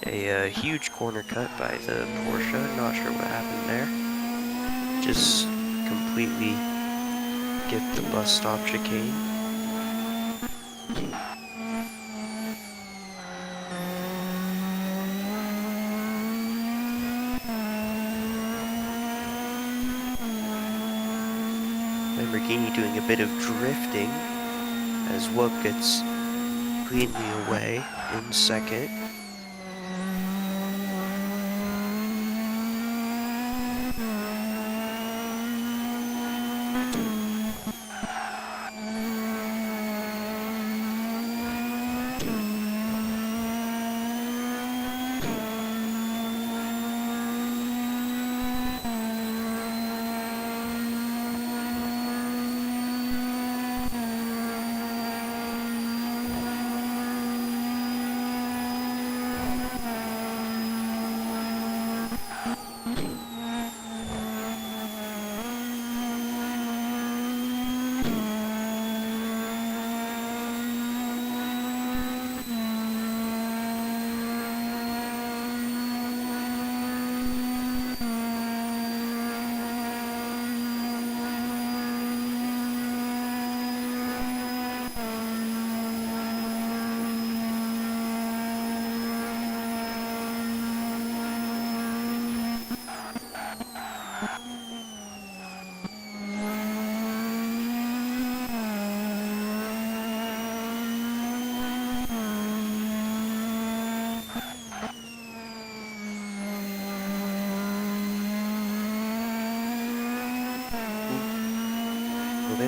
A huge corner cut by the Porsche. Not sure what happened there. Just completely get the bus stop chicane. Lamborghini doing a bit of drifting as Wub gets cleanly away in second.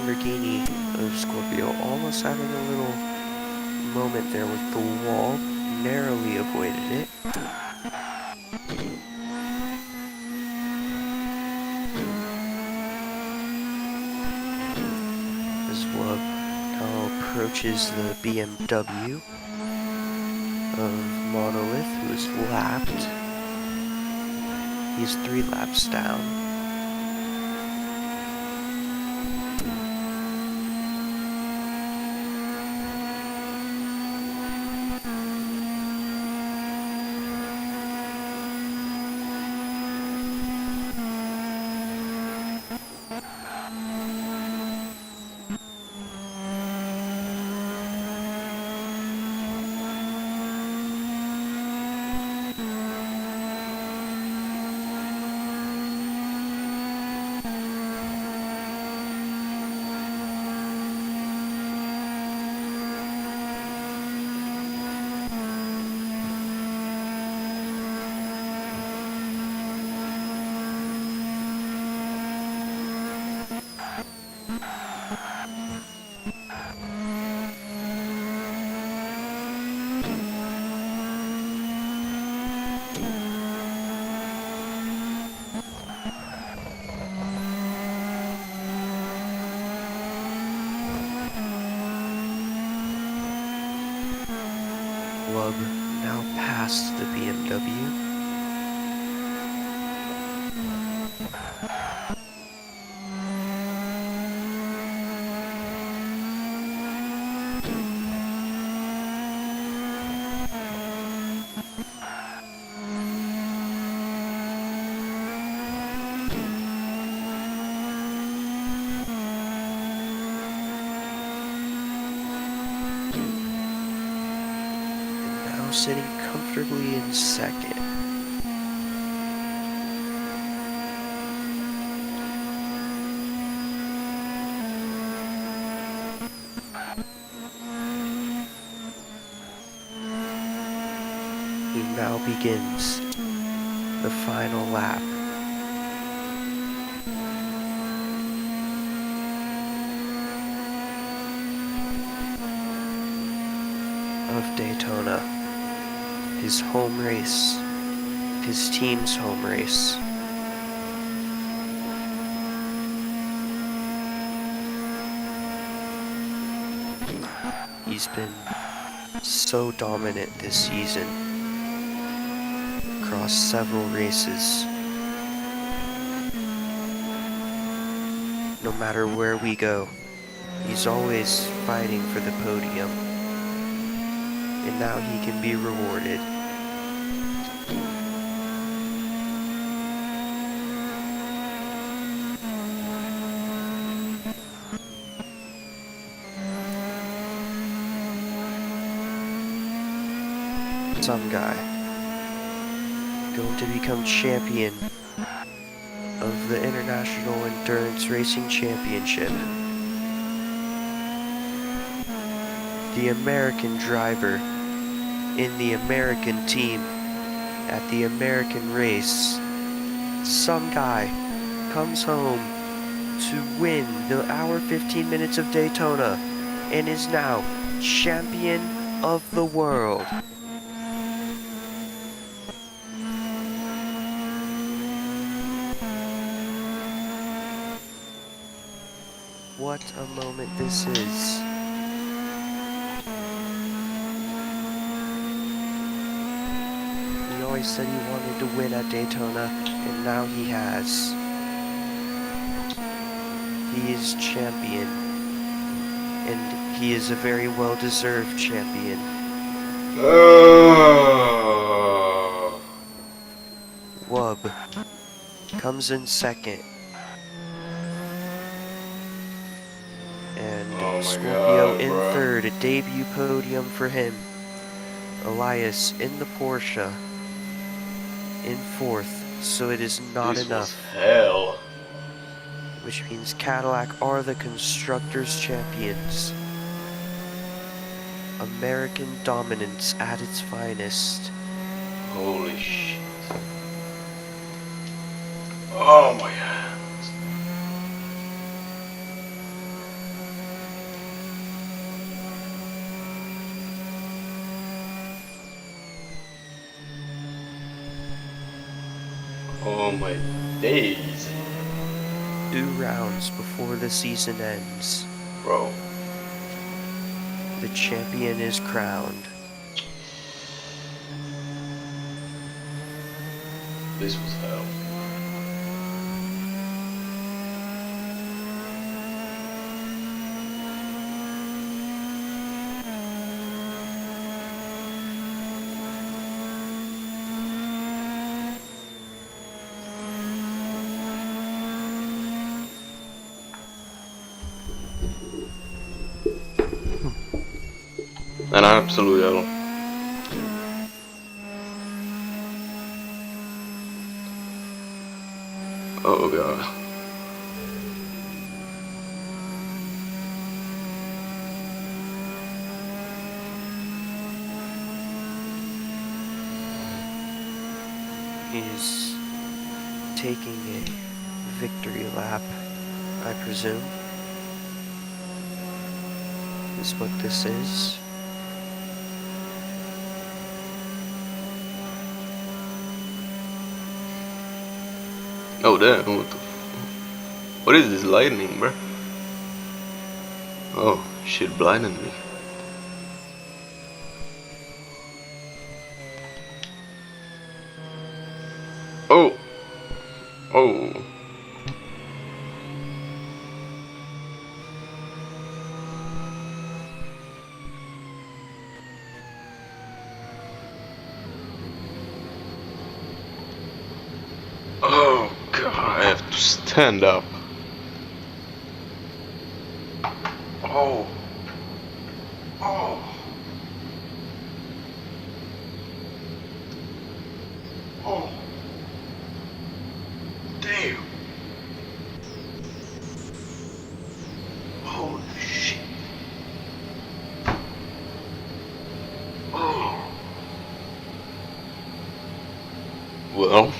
Lamborghini of Scorpio almost having a little moment there with the wall, narrowly avoided it. As Wub now approaches the BMW of Monolith, who is lapped. He's 3 laps down. Wub now past the BMW. Sitting comfortably in second. He now begins the final lap. Of Daytona. His home race, his team's home race. He's been so dominant this season across several races. No matter where we go, he's always fighting for the podium. And now he can be rewarded. Some guy going to become champion of the International Endurance Racing Championship. The American driver in the American team at the American race. Some guy comes home to win the hour 15 minutes of Daytona and is now champion of the world. What a moment this is. He always said he wanted to win at Daytona, and now he has. He is champion, and he is a very well-deserved champion. Wub comes in second. And Scorpio in third, a debut podium for him. Elias in the Porsche in fourth, so it is not enough. Hell. Which means Cadillac are the Constructors' Champions. American dominance at its finest. Holy shit. Oh my hands. days. 2 rounds before the season ends, Bro. the champion is crowned. This was hell. En absolut hell. Oh god. He's taking a victory lap, I presume, is what this is. Oh damn, what is this lightning, bruh? Oh, shit blinded me. Oh! Oh! Oh god, I have to stand up. Oh! Oh! Oh! Damn! Holy shit! Oh! Well,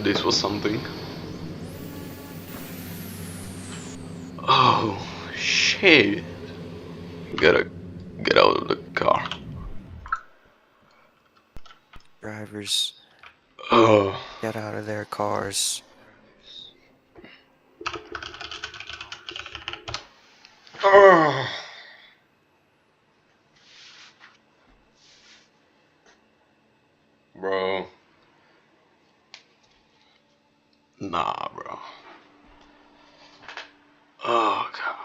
this was something. Oh, shit! Gotta get out of the car. Drivers Oh, get out of their cars. oh. Bro. Nah, bro. Oh, God.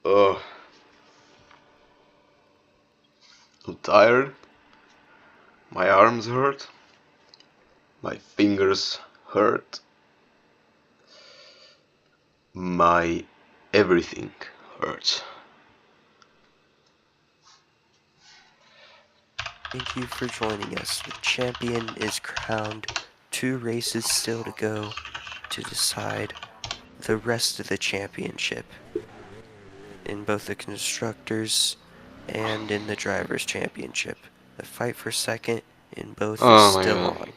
Ugh. I'm tired. My arms hurt. My fingers hurt. My everything hurts. Thank you for joining us. The champion is crowned. 2 races still to go to decide the rest of the championship in both the constructors and in the drivers championship. The fight for second in both is Oh my still god. on.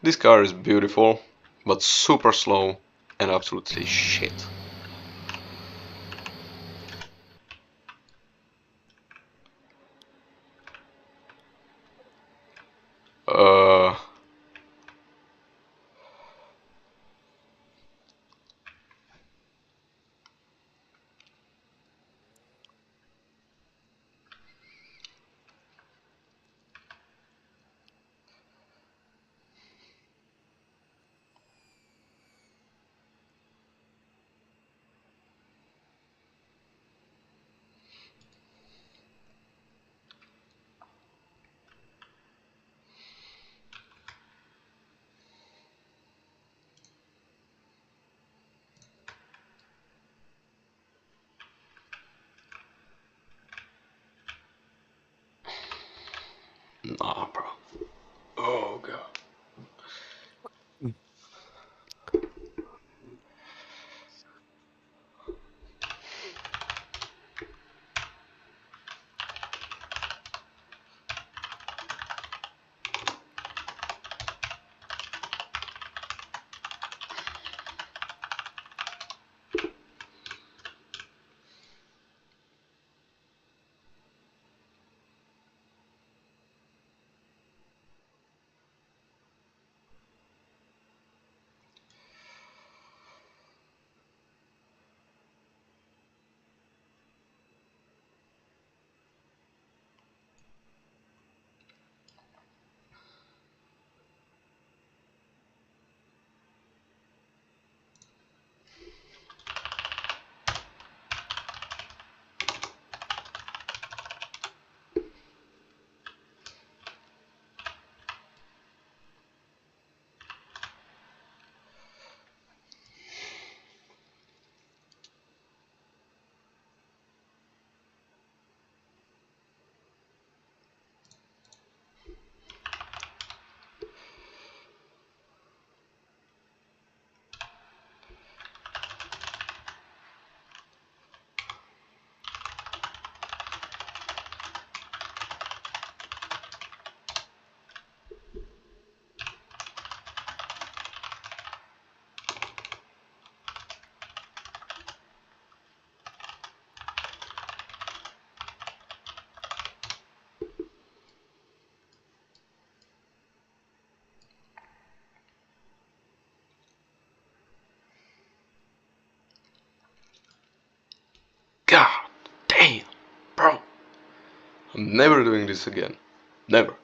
This car is beautiful, but super slow and absolutely shit. Uh, nah, bro. Oh god. never doing this again. Never.